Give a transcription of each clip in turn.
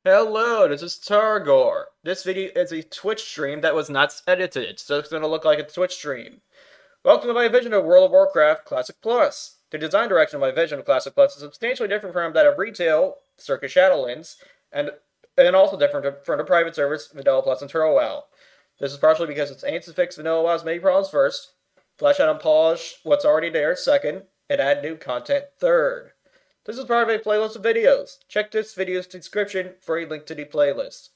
Hello, this is Tarregor. This video is a Twitch stream that was not edited, so it's going to look like a Twitch stream. Welcome to my vision of World of Warcraft Classic Plus. The design direction of my vision of Classic Plus is substantially different from that of retail, circa Shadowlands, and also different from the private service Vanilla Plus and Turtle WoW. This is partially because it aims to fix Vanilla WoW's many problems first, flesh out and polish what's already there second, and add new content third. This is part of a playlist of videos. Check this video's description for a link to the playlist.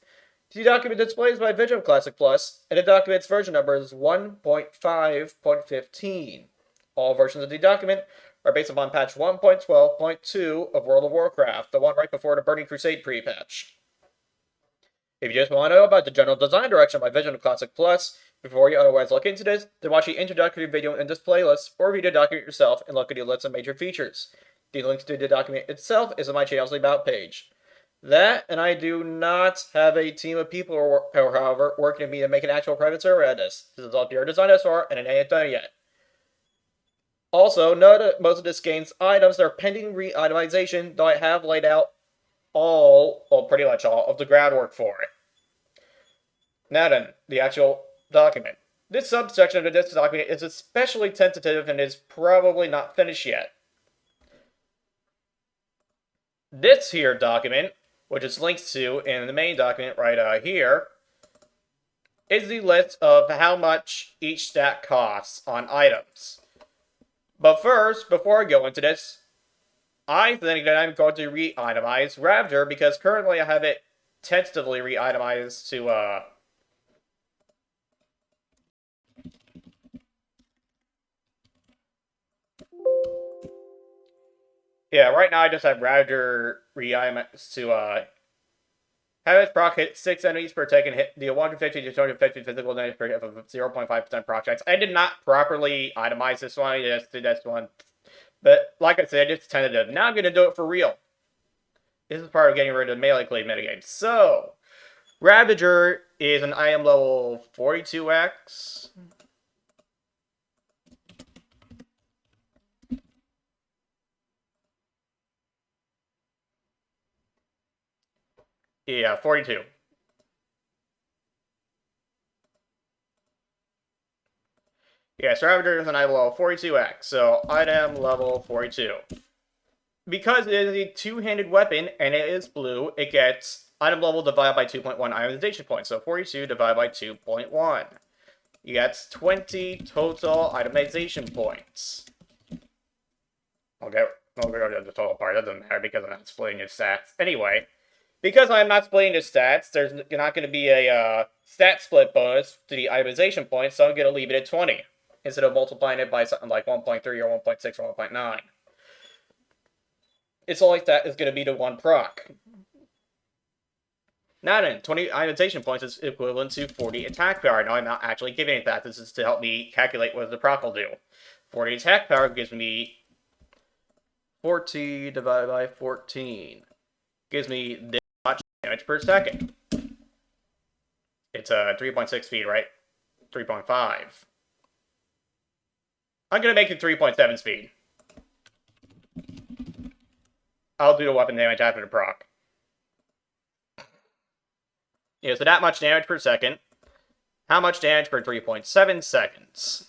The document displays my Vision of Classic Plus, and the document's version number is 1.5.15. All versions of the document are based upon patch 1.12.2 of World of Warcraft, the one right before the Burning Crusade pre-patch. If you just want to know about the general design direction of my Vision of Classic Plus, before you otherwise look into this, then watch the introductory video in this playlist, or read the document yourself and look at the list of major features. The link to the document itself is on my channel's About page. That, and I do not have a team of people, however, working with me to make an actual private server at this. This is all pure design thus far, and it ain't done yet. Also, note that most of this game's items are pending re-itemization, though I have laid out pretty much all, of the groundwork for it. Now then, the actual document. This subsection of this document is especially tentative and is probably not finished yet. This here document, which is linked to in the main document right here, is the list of how much each stat costs on items. But first, before I go into this, I think that I'm going to re-itemize Ravager because currently I have it tentatively re-itemized to, yeah, right now I just have Ravager re-itemized to, have its proc hit 6 enemies per tick and hit deal 150 to 250 physical damage per hit of 0.5% proc chance. I did not properly itemize this one, I just did this one. But, like I said, it's tentative. Now I'm going to do it for real. This is part of getting rid of the melee cleave metagame. So, Ravager is an item level 42x. Yeah, 42. Yeah, so Ravager is an item level 42x, so item level 42. Because it is a two-handed weapon and it is blue, it gets item level divided by 2.1 itemization points, so 42 divided by 2.1. You get 20 total itemization points. I'll go to the total part, it doesn't matter because I'm not splitting its stats. Anyway, because I'm not splitting its stats, there's not going to be a stat split bonus to the itemization points, so I'm going to leave it at 20. Instead of multiplying it by something like 1.3 or 1.6 or 1.9. Its only stat is going to be to 1 proc. Now then, 20 itemization points is equivalent to 40 attack power. Now I'm not actually giving it that. This is to help me calculate what the proc will do. 40 attack power gives me 40 divided by 14. Gives me this much damage per second. It's 3.6 speed, right? 3.5. I'm going to make it 3.7 speed. I'll do the weapon damage after the proc. Yeah, so that much damage per second. How much damage per 3.7 seconds?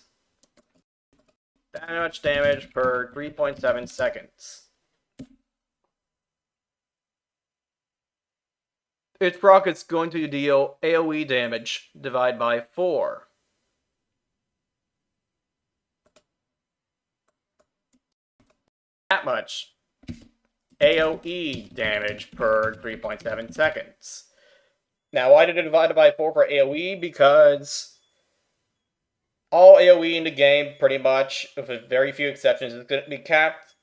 That much damage per 3.7 seconds. Its proc is going to deal AoE damage divided by 4. That much AoE damage per 3.7 seconds. Now, why did it divide it by 4 for AoE? Because all AoE in the game, pretty much, with very few exceptions, is going to be capped.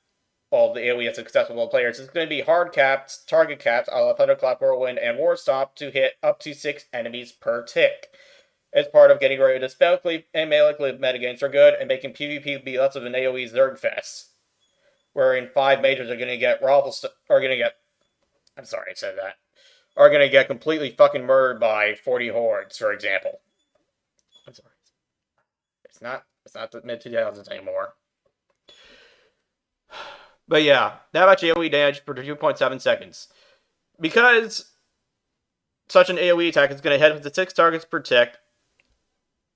Well, the AoE is accessible to players. It's going to be hard capped, target capped, a la Thunderclap, Whirlwind, and Warstomp to hit up to 6 enemies per tick. As part of getting rid of the spell cleave and melee cleave metagames for good and making PvP be less of an AoE Zerg fest. Wherein 5 majors are going to get I'm sorry I said that. Are going to get completely fucking murdered by 40 hordes, for example. I'm sorry. It's not the mid-2000s anymore. But yeah, that much AoE damage for 2.7 seconds. Because such an AoE attack is going to hit with the 6 targets per tick,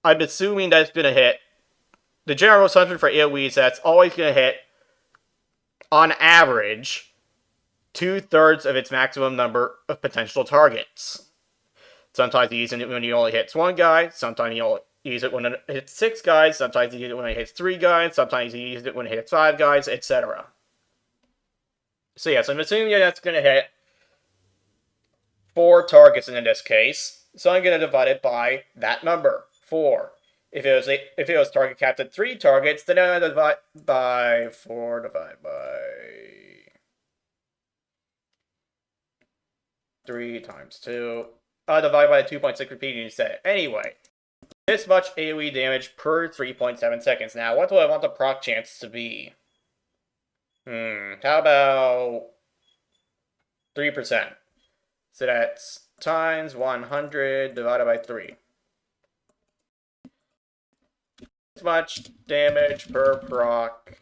I'm assuming that's going to hit. The general assumption for AoE is that's always going to hit, on average, 2/3 of its maximum number of potential targets. Sometimes you use it when you only hits 1 guy, sometimes you only use it when it hits 6 guys, sometimes you use it when it hits 3 guys, sometimes you use it when it hits 5 guys, etc. So yes, I'm assuming that's going to hit 4 targets in this case, so I'm going to divide it by that number, 4. If it was target capped at 3 targets, then I divide by 4 divided by 3 times 2. I divide by 2.6 repeating instead. Anyway, this much AoE damage per 3.7 seconds. Now, what do I want the proc chance to be? How about 3%? So that's times 100 divided by 3. This much damage per proc.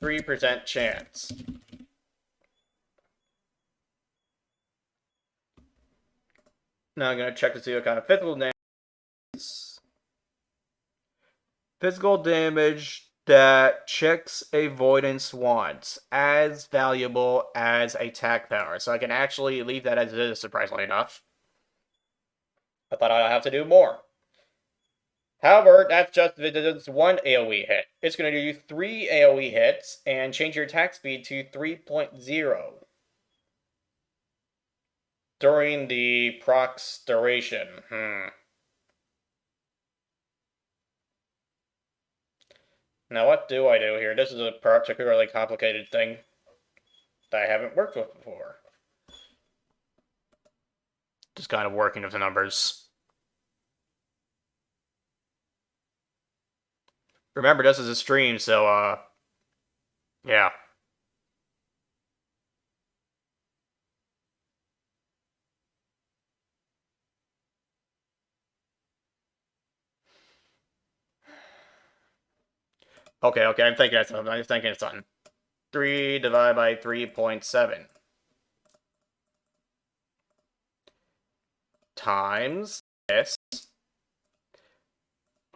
3% chance. Now I'm going to check to see what kind of physical damage is. Physical damage that checks avoidance wants as valuable as attack power. So I can actually leave that as it is, surprisingly enough. I thought I'd have to do more. However, that's just it's 1 AoE hit. It's going to do 3 AoE hits and change your attack speed to 3.0 during the proc's duration. Now, what do I do here? This is a particularly complicated thing that I haven't worked with before. Just kind of working with the numbers. Remember, this is a stream, so, yeah. Okay, I'm thinking of something. I'm thinking of something. 3 divided by 3.7 times this.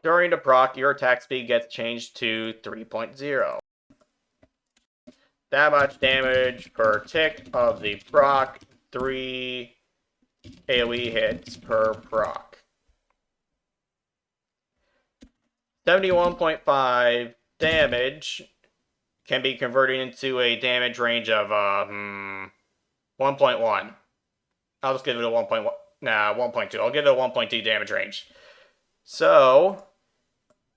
During the proc, your attack speed gets changed to 3.0. That much damage per tick of the proc, 3 AoE hits per proc. 71.5 damage can be converted into a damage range of 1.1. I'll just give it a 1.1. Nah, 1.2. I'll give it a 1.2 damage range. So,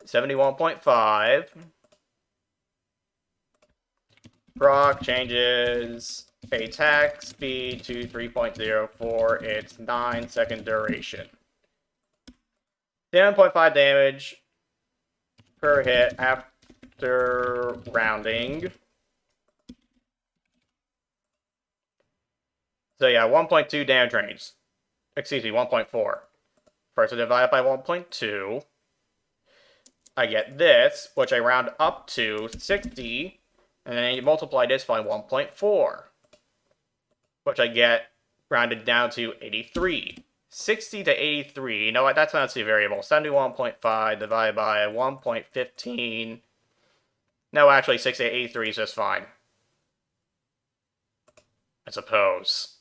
71.5. Proc changes attack speed to 3.0 for its 9-second duration. 7.5 damage per hit after rounding. So yeah, 1.2 damage range. Excuse me, 1.4. First I divide it by 1.2. I get this, which I round up to 60. And then you multiply this by 1.4. Which I get rounded down to 83. 60 to 83. You know what? That's not a variable. 71.5 divided by 1.15. No, actually, 60 to 83 is just fine. I suppose.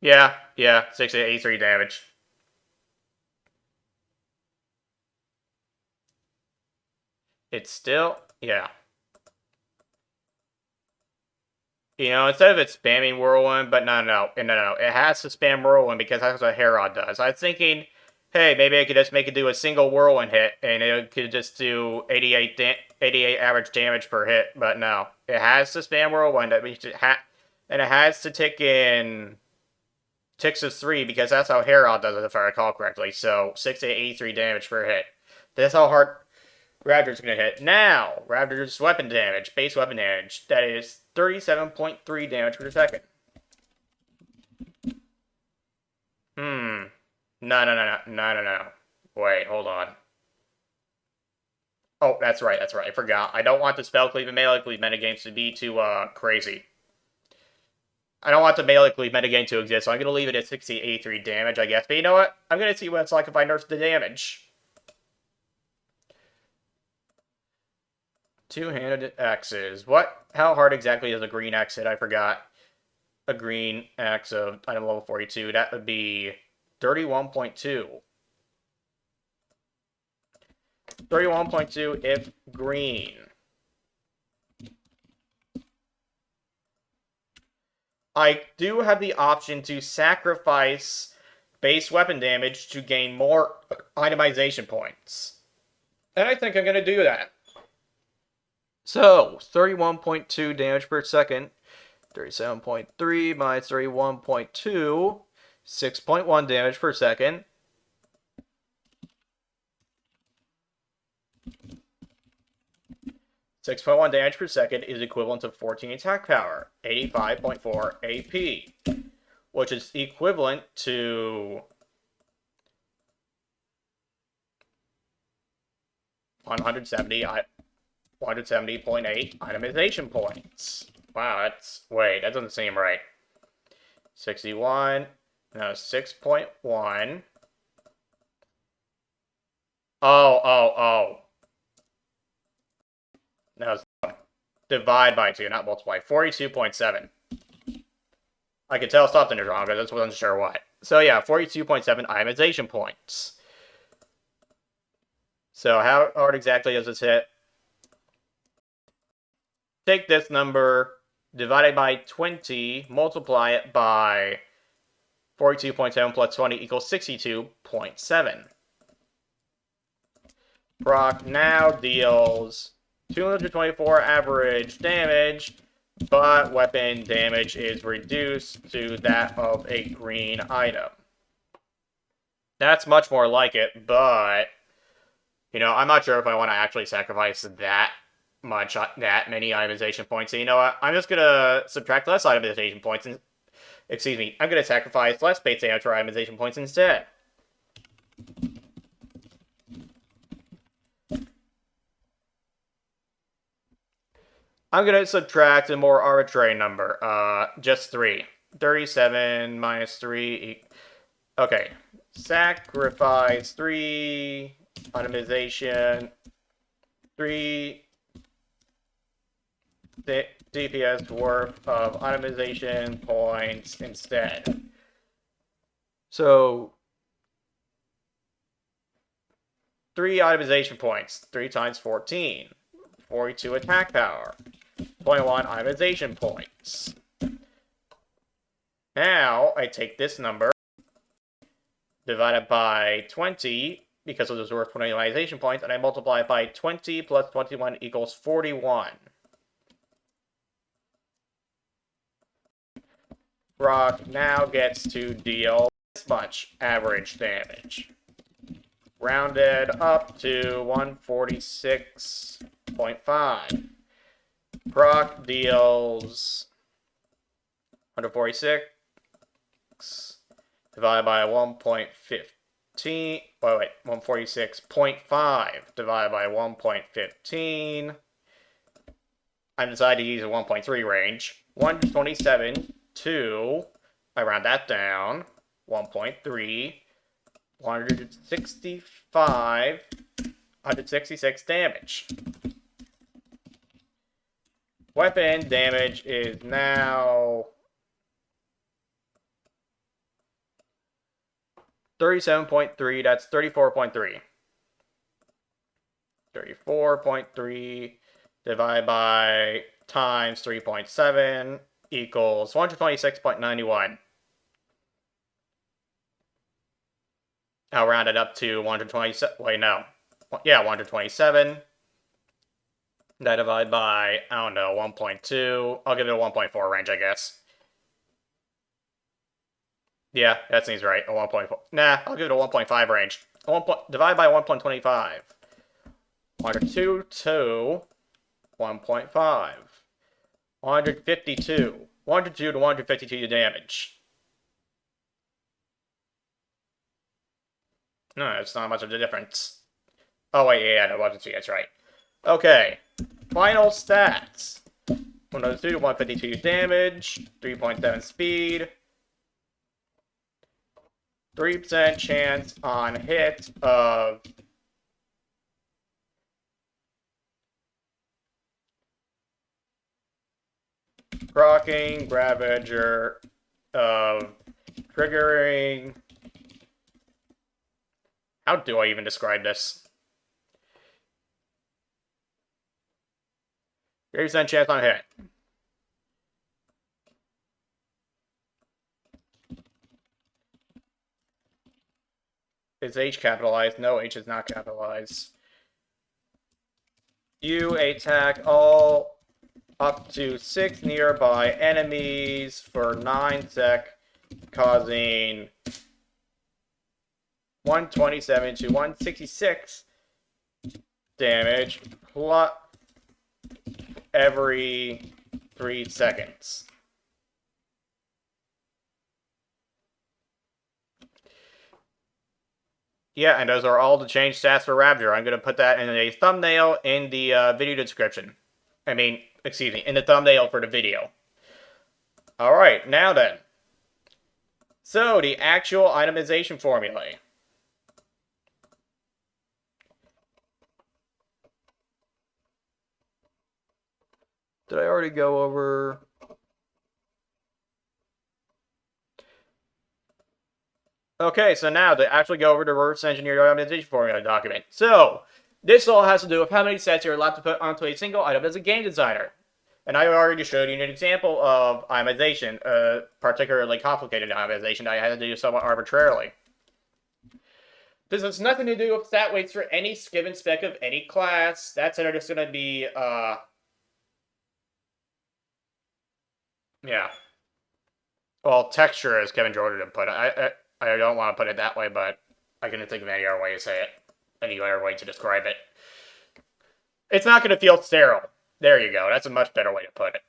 Yeah, 60 to 83 damage. It's still, yeah. You know, instead of it spamming Whirlwind, but no. It has to spam Whirlwind because that's what Herod does. I was thinking, hey, maybe I could just make it do a single Whirlwind hit, and it could just do 88 average damage per hit, but no. It has to spam Whirlwind, and it has to tick in ticks of 3, because that's how Herod does it, if I recall correctly. So, 6 to 83 damage per hit. That's how hard Raptor's gonna hit. Now, Raptor's weapon damage, base weapon damage, that is 37.3 damage per second. No. Wait, hold on. Oh, that's right, I forgot. I don't want the spell cleave and melee cleave metagames to be too, crazy. I don't want the melee cleave metagame to exist, so I'm gonna leave it at 83 damage, I guess. But you know what? I'm gonna see what it's like if I nerf the damage. Two-handed axes. What? How hard exactly is a green axe hit? I forgot. A green axe of item level 42. That would be 31.2. 31.2 if green. I do have the option to sacrifice base weapon damage to gain more itemization points. And I think I'm going to do that. So, 31.2 damage per second. 37.3 minus 31.2. 6.1 damage per second. 6.1 damage per second is equivalent to 14 attack power, 85.4 AP, which is equivalent to 170.8 itemization points. Wow, wait, that doesn't seem right. 61, no, 6.1. Oh. No, divide by 2, not multiply. 42.7. I could tell something is wrong, but I just wasn't sure what. So yeah, 42.7 itemization points. So how hard exactly does this hit? Take this number, divide it by 20, multiply it by 42.7 plus 20 equals 62.7. Proc now deals 224 average damage, but weapon damage is reduced to that of a green item. That's much more like it, but, you know, I'm not sure if I want to actually sacrifice that many itemization points. So you know what? I'm just going to subtract less itemization points, and, excuse me, I'm going to sacrifice less base damage for itemization points instead. I'm going to subtract a more arbitrary number, just 3. 37 minus 3, okay. Sacrifice 3, itemization, 3 DPS worth of itemization points instead. So, 3 itemization points, 3 times 14, 42 attack power, 21 itemization points. Now, I take this number, divided by 20, because it was worth 20 itemization points, and I multiply it by 20 plus 21 equals 41. Rock now gets to deal this much average damage. Rounded up to 146.5. Proc deals 146 divided by 1.15. Wait, 146.5 divided by 1.15. I decided to use a 1.3 range. 127 to, I round that down, 1.3, 165, 166 damage. Weapon damage is now 37.3, that's 34.3. 34.3 divided by times 3.7 equals 126.91. I'll round it up to 127. Wait, no. Yeah, 127. That divided by, I don't know, 1.2. I'll give it a 1.4 range, I guess. Yeah, that seems right. A 1.4. Nah, I'll give it a 1.5 range. Divide by 1.25. 102 to 1.5. 152. 102 to 152 damage. No, it's not much of a difference. Oh, wait, yeah, no, 102, that's right. Okay, final stats. 102 to 152 damage, 3.7 speed, 3% chance on hit of proccing, Ravager, of triggering. How do I even describe this? 3% chance on hit. Is H capitalized? No, H is not capitalized. You attack all up to 6 nearby enemies for 9 sec, causing 127 to 166 damage plus every 3 seconds. Yeah, and those are all the changed stats for Ravager. I'm going to put that in a thumbnail in the video description. Excuse me, in the thumbnail for the video. Alright, now then. So, the actual itemization formulae. Did I already go over... Okay, so now to actually go over the reverse engineered itemization formula document. So, this all has to do with how many sets you're allowed to put onto a single item as a game designer. And I already showed you an example of itemization, particularly complicated itemization that I had to do somewhat arbitrarily. This has nothing to do with stat weights for any given spec of any class. That's just going to be, yeah. Well, texture, as Kevin Jordan put it. I don't want to put it that way, but I couldn't think of any other way to say it. Any other way to describe it. It's not going to feel sterile. There you go. That's a much better way to put it.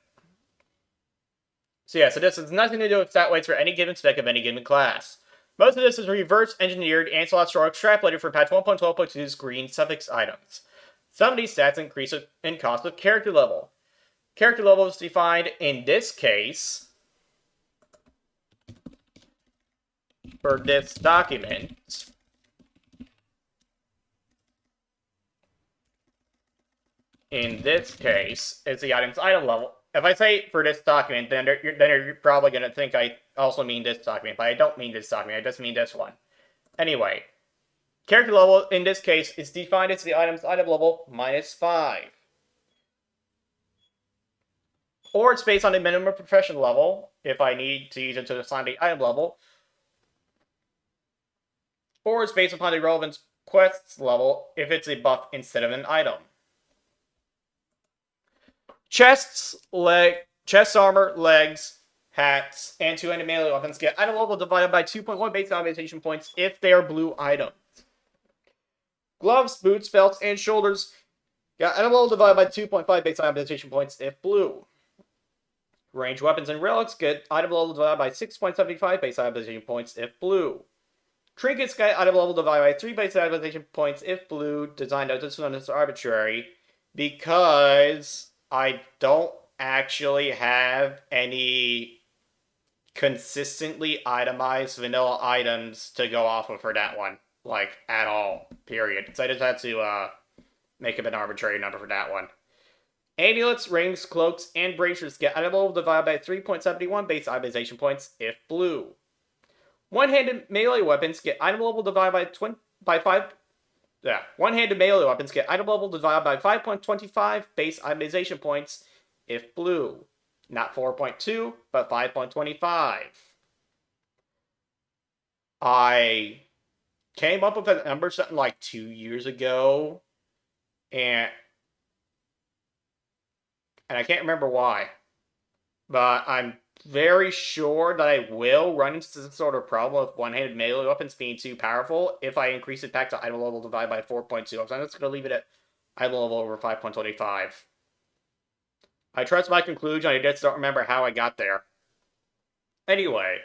So yeah, so this has nothing to do with stat weights for any given spec of any given class. Most of this is reverse engineered and Slot-Store extrapolated from patch 1.12.2's green suffix items. Some of these stats increase in cost with character level. Character level is defined in this case for this document. In this case, is the item's item level. If I say for this document, then you're probably going to think I also mean this document, but I don't mean this document, I just mean this one. Anyway, character level in this case is defined as the item's item level minus 5. Or it's based on the minimum profession level, if I need to use it to assign the item level. Or it's based upon the relevant quests level, if it's a buff instead of an item. Chests, armor, legs, hats, and two-handed melee weapons get item level divided by 2.1 base itemization points if they are blue items. Gloves, boots, belts, and shoulders get item level divided by 2.5 base itemization points if blue. Ranged weapons and relics get item level divided by 6.75 base itemization points if blue. Trinkets get item level divided by 3 base itemization points if blue. Design note, this one is arbitrary because I don't actually have any consistently itemized vanilla items to go off of for that one. Like, at all. Period. So I just had to make up an arbitrary number for that one. Amulets, rings, cloaks, and bracers get item level divided by 3.71 base itemization points if blue. One-handed melee weapons get item level divided by 5. Yeah, one-handed melee weapons get item level divided by 5.25 base itemization points if blue. Not 4.2, but 5.25. I came up with a number something like 2 years ago, and I can't remember why. But I'm very sure that I will run into some sort of problem with one-handed melee weapons being too powerful if I increase it back to item level divided by 4.2. So I'm just going to leave it at item level over 5.25. I trust my conclusion. I just don't remember how I got there. Anyway,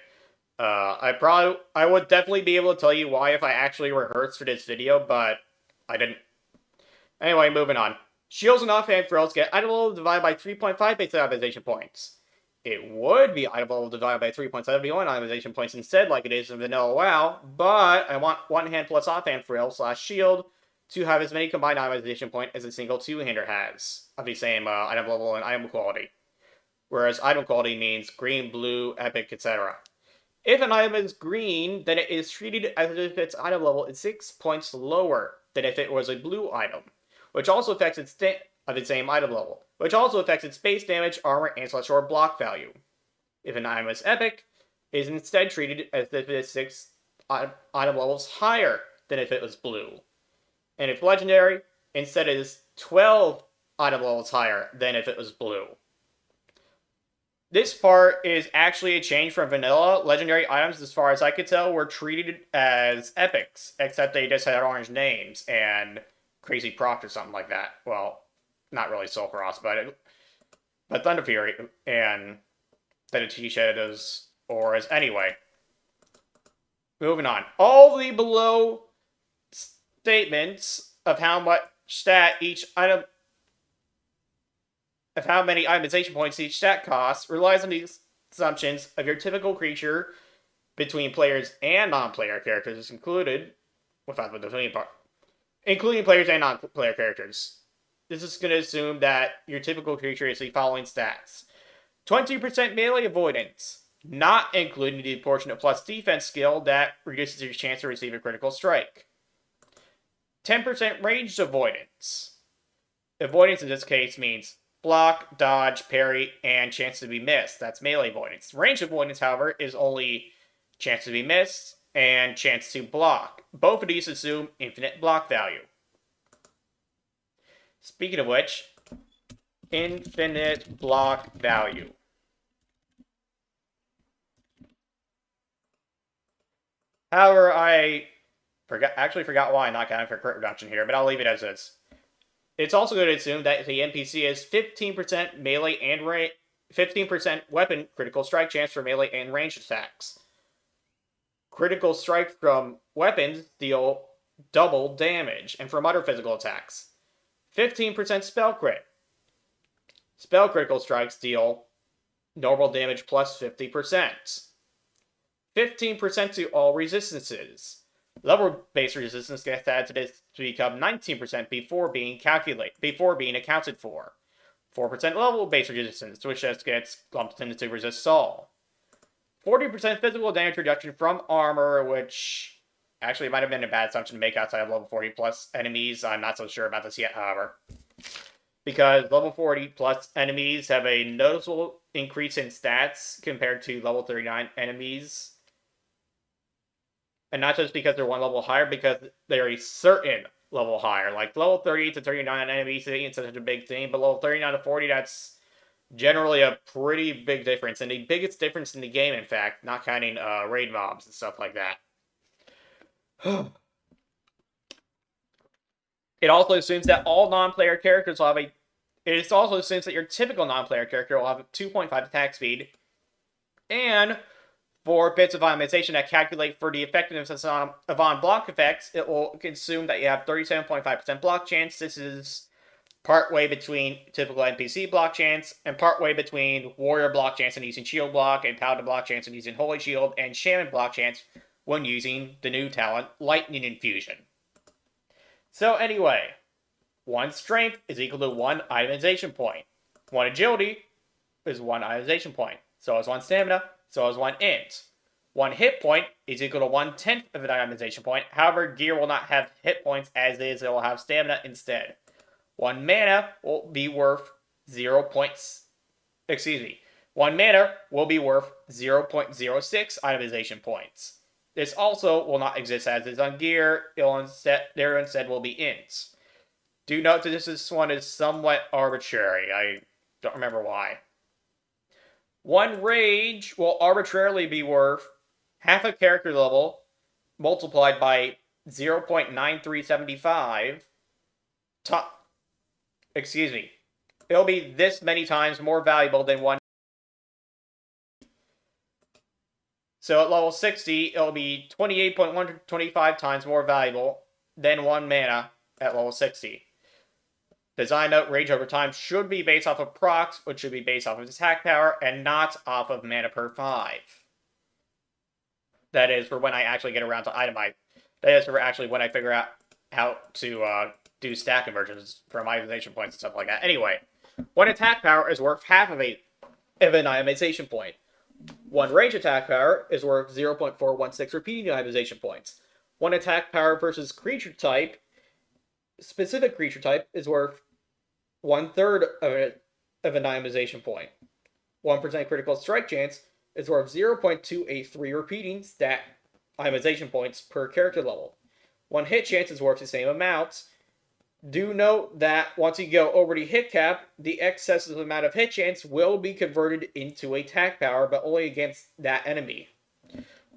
I would definitely be able to tell you why if I actually rehearsed for this video, but I didn't. Anyway, moving on. Shields and offhand throws get item level divided by 3.5 base itemization points. It would be item level divided by 3.71 itemization points instead, like it is in vanilla WoW, but I want one hand plus offhand frill / shield to have as many combined itemization point as a single two-hander has of the same item level and item quality. Whereas item quality means green, blue, epic, etc. If an item is green, then it is treated as if its item level is 6 points lower than if it was a blue item, which also affects its of its same item level, which also affects its base damage, armor, and / block value. If an item is epic, it is instead treated as if it is 6 item levels higher than if it was blue. And if legendary, instead it is 12 item levels higher than if it was blue. This part is actually a change from vanilla. Legendary items, as far as I could tell, were treated as epics, except they just had orange names and Crazy Proc or something like that. Well, not really Soul Cross, but Thunder Fury and then a T-Shed as auras. Anyway, moving on. All the below statements of how much stat each item, of how many itemization points each stat costs, relies on the assumptions of your typical creature between players and non-player characters, included, without the between part, including players and non-player characters. This is going to assume that your typical creature is the following stats: 20% melee avoidance, not including the portion of plus defense skill that reduces your chance to receive a critical strike. 10% ranged avoidance. Avoidance in this case means block, dodge, parry, and chance to be missed. That's melee avoidance. Ranged avoidance, however, is only chance to be missed and chance to block. Both of these assume infinite block value. Speaking of which, infinite block value. However, I forgot why I'm not counting for crit reduction here, but I'll leave it as is. It's also going to assume that the NPC is 15% melee and 15% weapon critical strike chance for melee and ranged attacks. Critical strikes from weapons deal double damage, and from other physical attacks. 15% spell crit. Spell critical strikes deal normal damage plus 50%. 15% to all resistances. Level-based resistance gets added to this to become 19% before being accounted for. 4% level-based resistance, which just gets lumped into resist all. 40% physical damage reduction from armor, which actually might have been a bad assumption to make outside of level 40 plus enemies. I'm not so sure about this yet, however. Because level 40 plus enemies have a noticeable increase in stats compared to level 39 enemies. And not just because they're one level higher, because they're a certain level higher. Like level 38 to 39 enemies isn't such a big thing, but level 39 to 40, that's generally a pretty big difference. And the biggest difference in the game, in fact, not counting raid mobs and stuff like that. It also assumes that all non-player characters will have a... It also assumes that your typical non-player character will have a 2.5 attack speed. And for bits of itemization that calculate for the effectiveness of on-block effects, it will assume that you have 37.5% block chance. This is partway between typical NPC block chance and partway between warrior block chance and using shield block, and paladin block chance and using holy shield, and shaman block chance when using the new talent lightning infusion. So anyway, 1 strength is equal to 1 itemization point. 1 agility is 1 itemization point. So is 1 stamina, so is 1 int. 1 hit point is equal to 1/10 of an itemization point. However, gear will not have hit points as is, it will have stamina instead. 1 mana will be worth 1 mana will be worth 0.06 itemization points. This also will not exist as is on gear. There instead will be ints. Do note that this one is somewhat arbitrary. I don't remember why. 1 rage will arbitrarily be worth half a character level multiplied by 0.9375. It'll be this many times more valuable than 1. So at level 60, it'll be 28.125 times more valuable than 1 mana at level 60. Design note: range over time should be based off of procs, which should be based off of attack power, and not off of mana per 5. That is for when I actually get around to itemize. That is for actually when I figure out how to do stat conversions from itemization points and stuff like that. Anyway, one attack power is worth half of an itemization point. One range attack power is worth 0.416 repeating itemization points. One attack power versus creature type, specific creature type, is worth 1/3 of an itemization point. 1% critical strike chance is worth 0.283 repeating stat itemization points per character level. One hit chance is worth the same amount. Do note that once you go over the hit cap, the excessive amount of hit chance will be converted into attack power, but only against that enemy.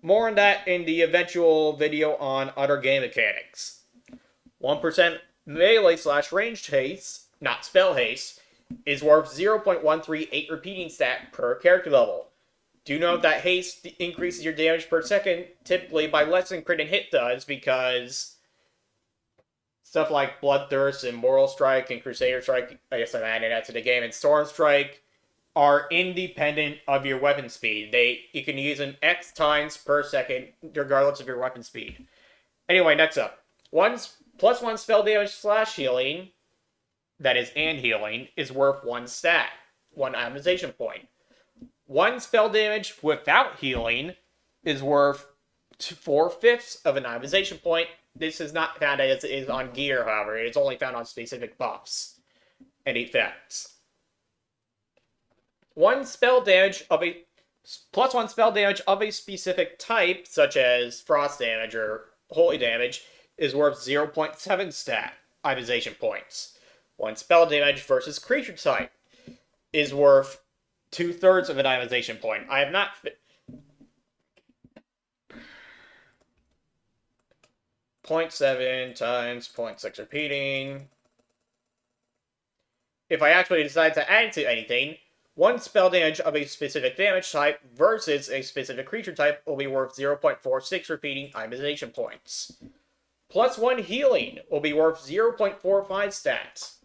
More on that in the eventual video on other game mechanics. 1% melee/ranged haste, not spell haste, is worth 0.138 repeating stat per character level. Do note that haste increases your damage per second, typically by less than crit and hit does, because stuff like Bloodthirst and Moral Strike and Crusader Strike, I guess I'm adding that to the game, and Storm Strike are independent of your weapon speed. You can use them X times per second, regardless of your weapon speed. Anyway, next up. +1 spell damage/healing, that is, and healing, is worth 1 stat, 1 itemization point. 1 spell damage without healing is worth 4/5 of an itemization point. This is not found as it is on gear, however. It is only found on specific buffs and effects. +1 spell damage of a specific type, such as frost damage or holy damage, is worth 0.7 stat itemization points. 1 spell damage versus creature type is worth 2/3 of an itemization point. I have not 0.7 times 0.6 repeating. If I actually decide to add it to anything, 1 spell damage of a specific damage type versus a specific creature type will be worth 0.46 repeating itemization points. +1 healing will be worth 0.45 stats.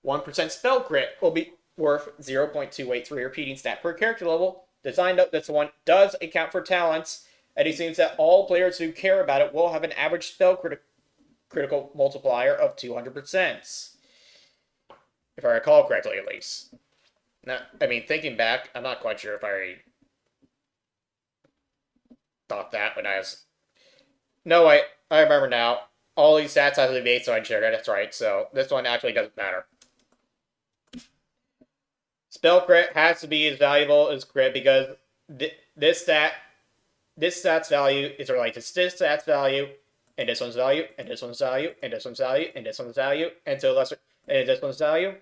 1% spell crit will be worth 0.283 repeating stat per character level. Design note: this one does account for talents, and it seems that all players who care about it will have an average spell critical multiplier of 200%. If I recall correctly, at least. Now, I mean, thinking back, I'm not quite sure if I thought that when I was... No, I remember now. All these stats have to be based on sugar, that's right, so this one actually doesn't matter. Spell crit has to be as valuable as crit because this stat's value is related to this stat's value, and this one's value, and this one's value, and this one's value, and this one's value, and to a lesser, and this one's value,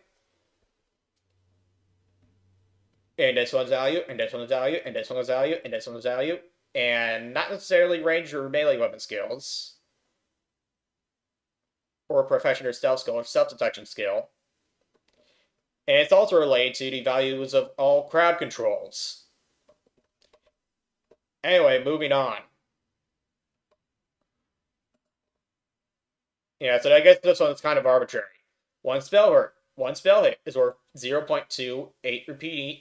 and this one's value, and this one's value, and this one's value, and this one's value, and not necessarily range or melee weapon skills, or professional stealth skill, or self-detection skill. And it's also related to the values of all crowd controls. Anyway, moving on. Yeah, so I guess this one's kind of arbitrary. 1 spell hit is worth 0.28 repeating.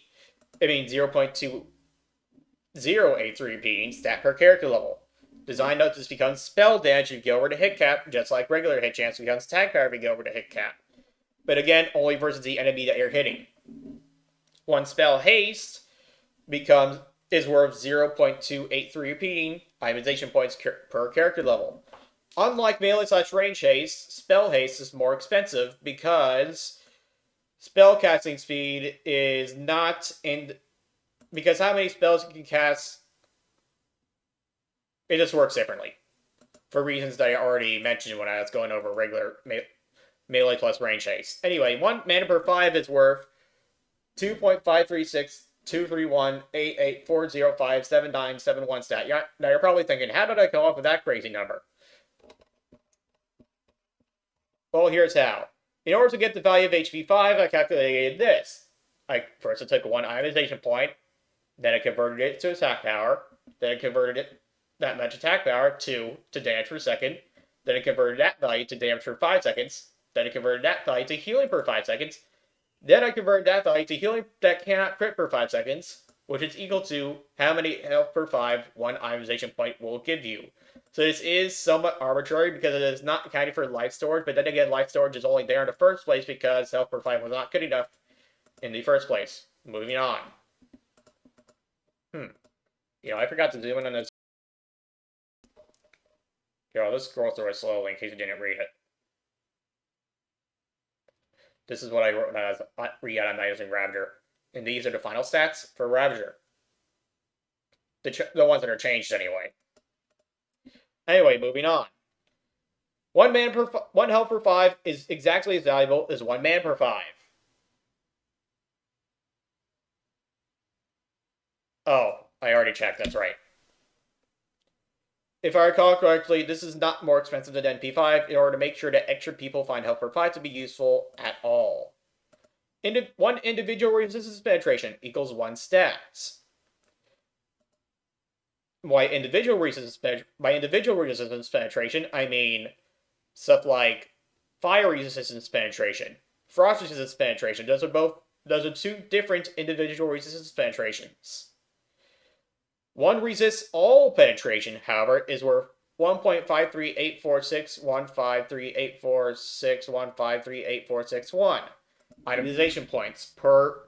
0.2083 repeating stat per character level. Design note: this becomes spell damage if you go over the hit cap, just like regular hit chance becomes attack power if you go over the hit cap. But again, only versus the enemy that you're hitting. 1 spell haste is worth 0.283 repeating itemization points per character level. Unlike melee/range haste, spell haste is more expensive because spell casting speed is not in... Because how many spells you can cast, it just works differently. For reasons that I already mentioned when I was going over regular melee plus range haste. Anyway, 1 mana per 5 is worth 2.536231884057971 stat. Now you're probably thinking, how did I come up with that crazy number? Well, here's how. In order to get the value of HP 5, I calculated this. First I took 1 itemization point, then I converted it to attack power, then I converted that much attack power to damage per second, then I converted that value to damage for 5 seconds, Then I converted that value to healing per 5 seconds. Then I converted that value to healing that cannot crit per 5 seconds, which is equal to how many health per 5 one itemization point will give you. So this is somewhat arbitrary because it is not accounting for life storage, but then again, life storage is only there in the first place because health per 5 was not good enough in the first place. Moving on. I forgot to zoom in on this. Let's scroll through it slowly in case you didn't read it. This is what I wrote as Reitemizing Ravager. And these are the final stats for Ravager. The ones that are changed anyway. Anyway, moving on. One health per 5 is exactly as valuable as 1 man per 5. Oh, I already checked, that's right. If I recall correctly, this is not more expensive than NP5 in order to make sure that extra people find health per 5 to be useful at all. One individual resistance penetration equals 1 stats. By individual resistance penetration, I mean stuff like fire resistance penetration, frost resistance penetration. Those are two different individual resistance penetrations. One resists all penetration, however, is worth 1.538461538461538461 itemization points per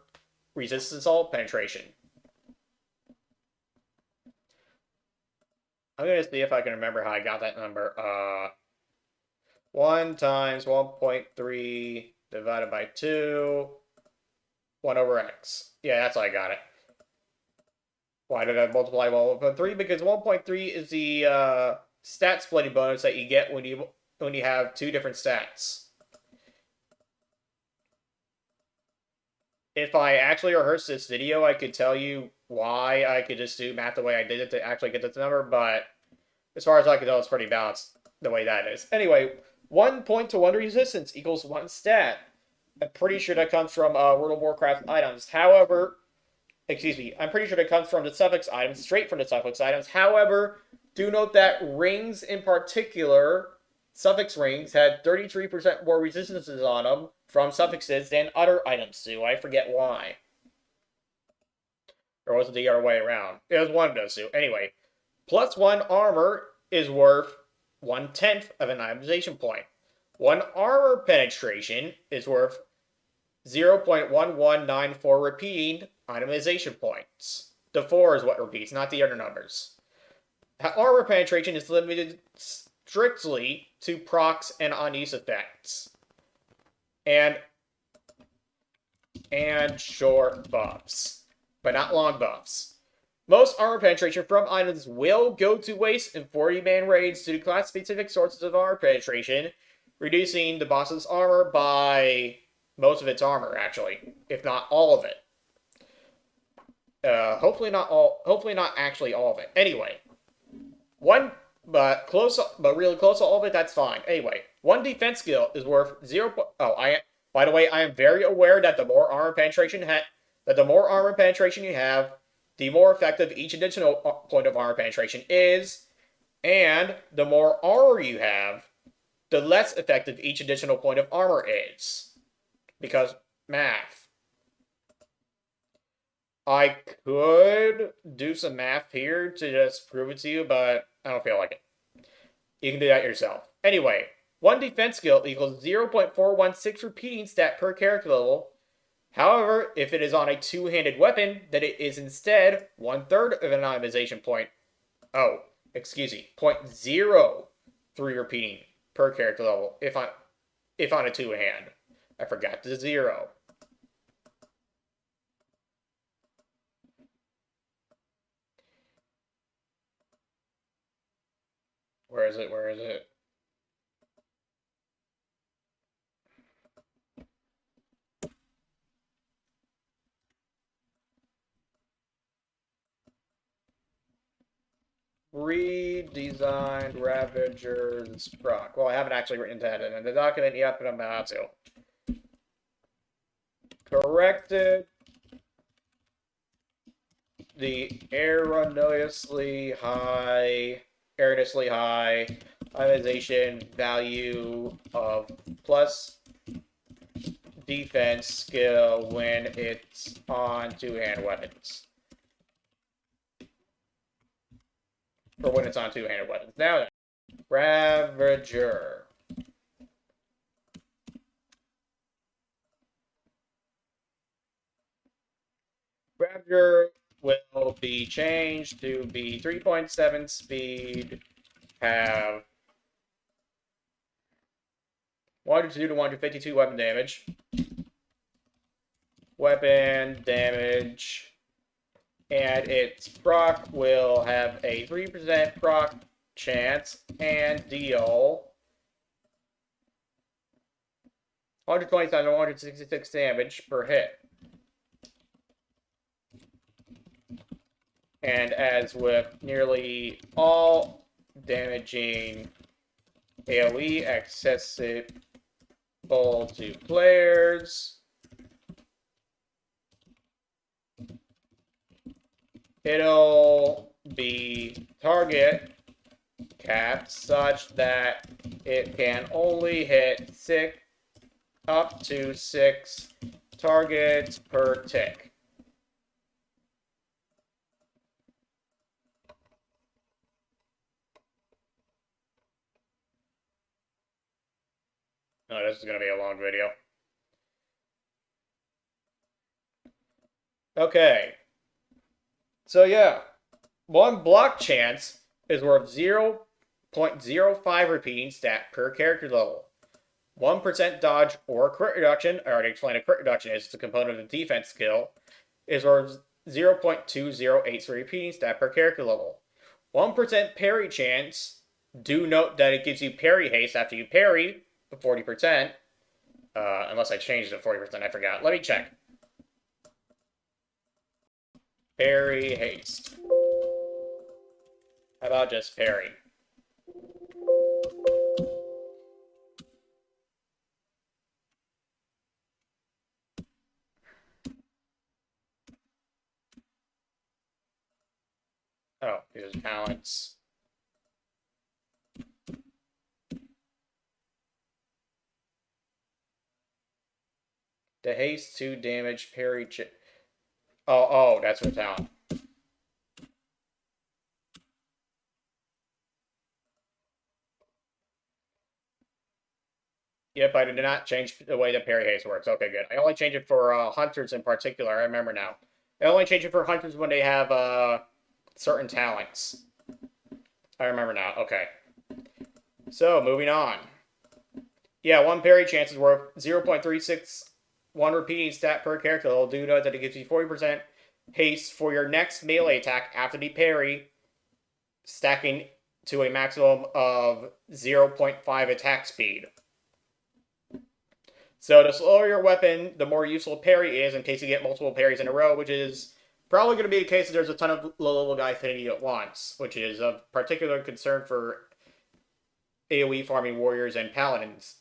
resistance all penetration. I'm going to see if I can remember how I got that number. 1 times 1.3 divided by 2, 1 over x. Yeah, that's how I got it. Why did I multiply 1.3? Because 1.3 is the stat splitting bonus that you get when you have two different stats. If I actually rehearsed this video, I could tell you why I could just do math the way I did it to actually get this number, but as far as I can tell, it's pretty balanced the way that is. Anyway, 1 point to 1 resistance equals 1 stat. I'm pretty sure that comes from World of Warcraft items. However, I'm pretty sure that comes from the suffix items, straight from the suffix items. However, do note that rings in particular, suffix rings, had 33% more resistances on them from suffixes than other items do. I forget why. Or was it the other way around? It was one of those two. Anyway, plus 1 armor is worth 1/10 of an itemization point. 1 armor penetration is worth 0.1194 repeating itemization points. The 4 is what repeats, not the other numbers. Armor penetration is limited strictly to procs and unused effects. And short buffs, but not long buffs. Most armor penetration from items will go to waste in 40-man raids due to class-specific sources of armor penetration, reducing the boss's armor by most of its armor, actually, if not all of it. Hopefully not actually all of it. Anyway, but really close to all of it, that's fine. Anyway, 1 defense skill is worth 0. By the way, I am very aware that the more armor penetration you have, the more effective each additional point of armor penetration is, and the more armor you have, the less effective each additional point of armor is. Because math. I could do some math here to just prove it to you, but I don't feel like it. You can do that yourself. Anyway, 1 defense skill equals 0.416 repeating stat per character level. However, if it is on a two-handed weapon, then it is instead 1/3 of an itemization point. 0.03 repeating per character level if on a two-hand. I forgot the 0. Where is it? Redesigned Ravager's proc. Well, I haven't actually written that in the document yet, but I'm about to. Corrected the erroneously high earnestly high. Itemization value of plus defense skill when it's on two-hand weapons. Or when it's on two-handed weapons. Now then, Ravager. Ravager will be changed to be 3.7 speed, have 102 to 152 weapon damage. Weapon damage. And its proc will have a 3% proc chance and deal 127 to 166 damage per hit. And as with nearly all damaging AoE accessible to players, it'll be target capped such that it can only hit up to 6 targets per tick. Oh, this is going to be a long video. Okay. So yeah, one block chance is worth 0.05 repeating stat per character level. 1% dodge or crit reduction, I already explained a crit reduction is a component of the defense skill, is worth 0.208 repeating stat per character level. 1% parry chance, do note that it gives you parry haste after you parry, 40%. Unless I changed it to 40%, I forgot. Let me check. Parry haste. How about just parry? Oh, these are talents. The haste 2 damage parry. Oh, that's her talent. Yep, I did not change the way the parry haste works. Okay, good. I only changed it for hunters in particular. I remember now. I only change it for hunters when they have certain talents. I remember now. Okay. So, moving on. Yeah, one parry chance is worth 0.361 repeating stat per character level. Do note that it gives you 40% haste for your next melee attack after the parry, stacking to a maximum of 0.5 attack speed. So the slower your weapon, the more useful parry is in case you get multiple parries in a row, which is probably going to be the case if there's a ton of low-level guys hitting you at once, which is of particular concern for AoE farming warriors and paladins.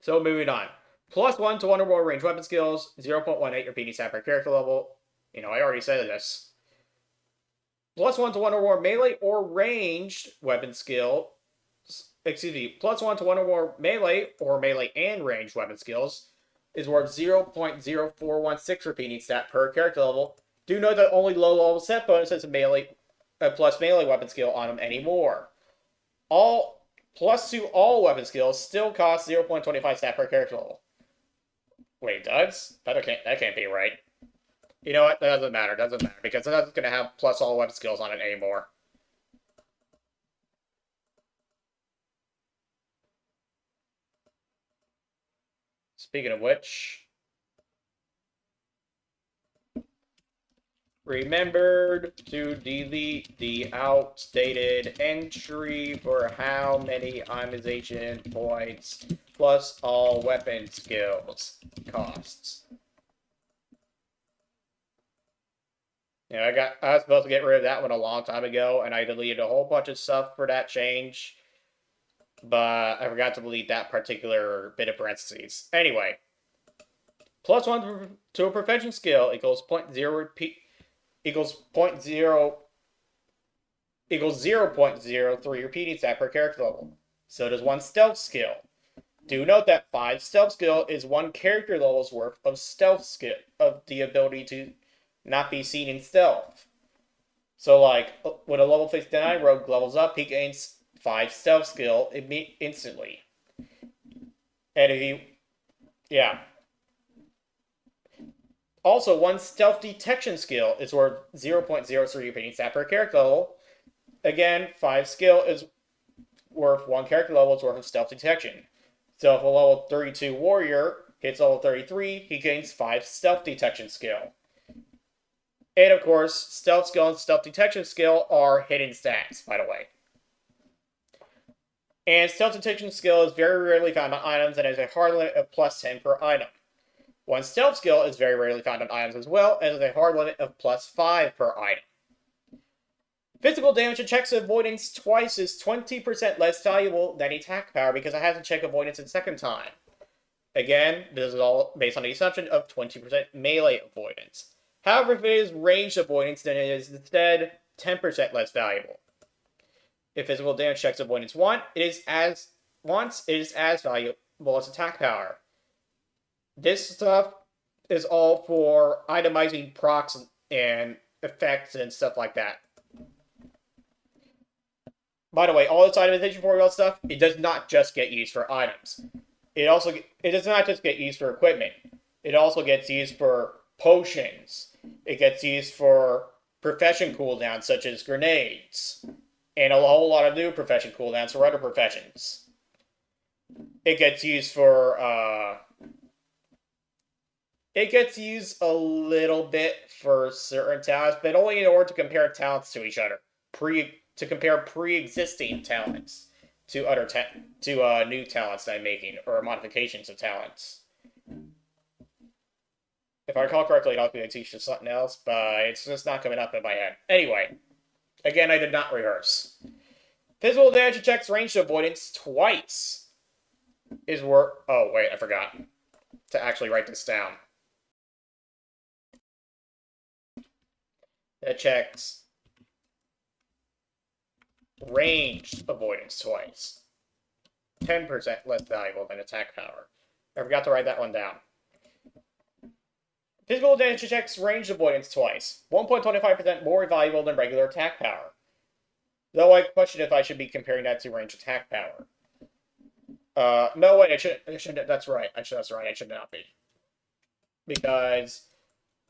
So moving on. +1 to 1 or more range weapon skills, 0.18 repeating stat per character level. You know, I already said this. +1 to 1 or more melee or ranged weapon skill. Excuse me, +1 to 1 or more melee and ranged weapon skills is worth 0.0416 repeating stat per character level. Do note that only low level set bonuses melee plus melee weapon skill on them anymore. All +2 all weapon skills still cost 0.25 stat per character level. Wait, it does? That can't be right. You know what? That doesn't matter. Doesn't matter because it's not going to have plus all weapon skills on it anymore. Speaking of which, remembered to delete the outdated entry for how many itemization points plus all weapon skills costs. Yeah, I was supposed to get rid of that one a long time ago, and I deleted a whole bunch of stuff for that change, but I forgot to delete that particular bit of parentheses. Anyway, +1 to a profession skill equals 0.0 equals 0.03 repeating stat per character level. So does one stealth skill. Do note that 5 stealth skill is 1 character level's worth of stealth skill, of the ability to not be seen in stealth. So, like, when a level 59 rogue levels up, he gains 5 stealth skill instantly. And if he. Yeah. Also, 1 stealth detection skill is worth 0.03 repeating stat per character level. Again, 5 skill is worth 1 character level's worth of stealth detection. So if a level 32 warrior hits level 33, he gains 5 stealth detection skill. And of course, stealth skill and stealth detection skill are hidden stats, by the way. And stealth detection skill is very rarely found on items and has a hard limit of plus 10 per item. 1 stealth skill is very rarely found on items as well, and has a hard limit of plus 5 per item. Physical damage and checks avoidance twice is 20% less valuable than attack power because I have to check avoidance a second time. Again, this is all based on the assumption of 20% melee avoidance. However, if it is ranged avoidance, then it is instead 10% less valuable. If physical damage checks avoidance once, it is as valuable as attack power. This stuff is all for itemizing procs and effects and stuff like that. By the way, all this itemization for all stuff, it does not just get used for items. It does not just get used for equipment. It also gets used for potions. It gets used for profession cooldowns such as grenades. And a whole lot of new profession cooldowns for other professions. It gets used for, it gets used a little bit for certain talents, but only in order to compare talents to each other. To compare pre-existing talents to new talents that I'm making, or modifications of talents. If I recall correctly, it ought to be teach to something else, but it's just not coming up in my head. Anyway, again, I did not rehearse. Physical damage checks ranged avoidance twice is worth. Oh wait, I forgot to actually write this down. That checks ranged avoidance twice. 10% less valuable than attack power. I forgot to write that one down. Physical damage checks ranged avoidance twice. 1.25% more valuable than regular attack power. Though I question if I should be comparing that to ranged attack power. No, wait, I should. That's right. I should not be. Because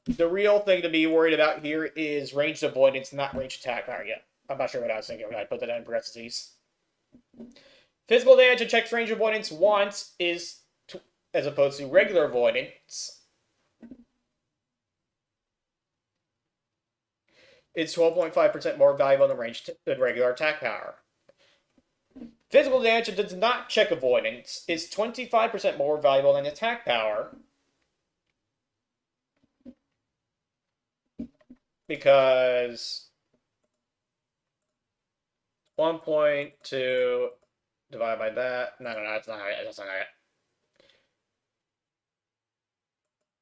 the real thing to be worried about here is ranged avoidance, not ranged attack power yet. I'm not sure what I was thinking when I put that in parentheses. Physical damage and checks range avoidance once is, as opposed to regular avoidance, it's 12.5% more valuable than regular attack power. Physical damage that does not check avoidance is 25% more valuable than attack power. Because 1.2 divided by that. No, that's not it. That's not it.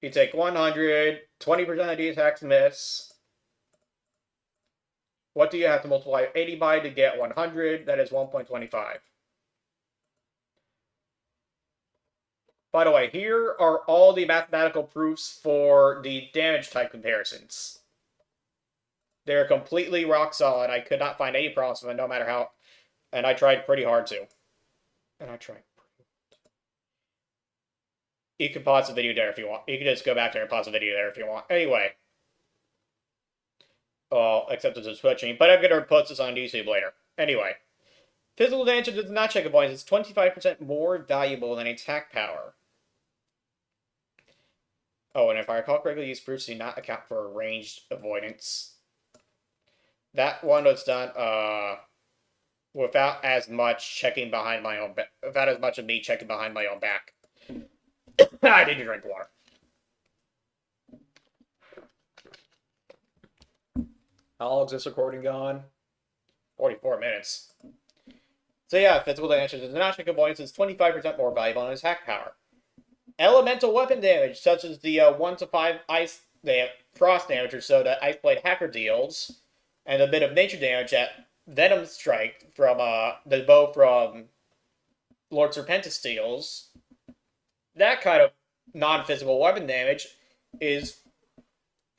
You take 100, 20% of the attacks miss. What do you have to multiply 80 by to get 100? That is 1.25. By the way, here are all the mathematical proofs for the damage type comparisons. They're completely rock solid. I could not find any problems with it, no matter how. And I tried pretty hard to. You can pause the video there if you want. You can just go back there and pause the video there if you want. Anyway. Well, except this is switching. But I'm going to post this on YouTube later. Anyway. Physical damage does not check avoidance. It's 25% more valuable than attack power. Oh, and if I recall correctly, these proofs do not account for ranged avoidance. That one was done without as much checking behind my own back. Without as much of me checking behind my own back. I need to drink water. How long is this recording gone? 44 minutes. So yeah, physical damage does not check avoidance is 25% more valuable than attack power. Elemental weapon damage, such as the 1 to 5 frost damage or so that Ice Blade Hacker deals, and a bit of nature damage that Venom Strike from the bow from Lord Serpentis steals, that kind of non-physical weapon damage is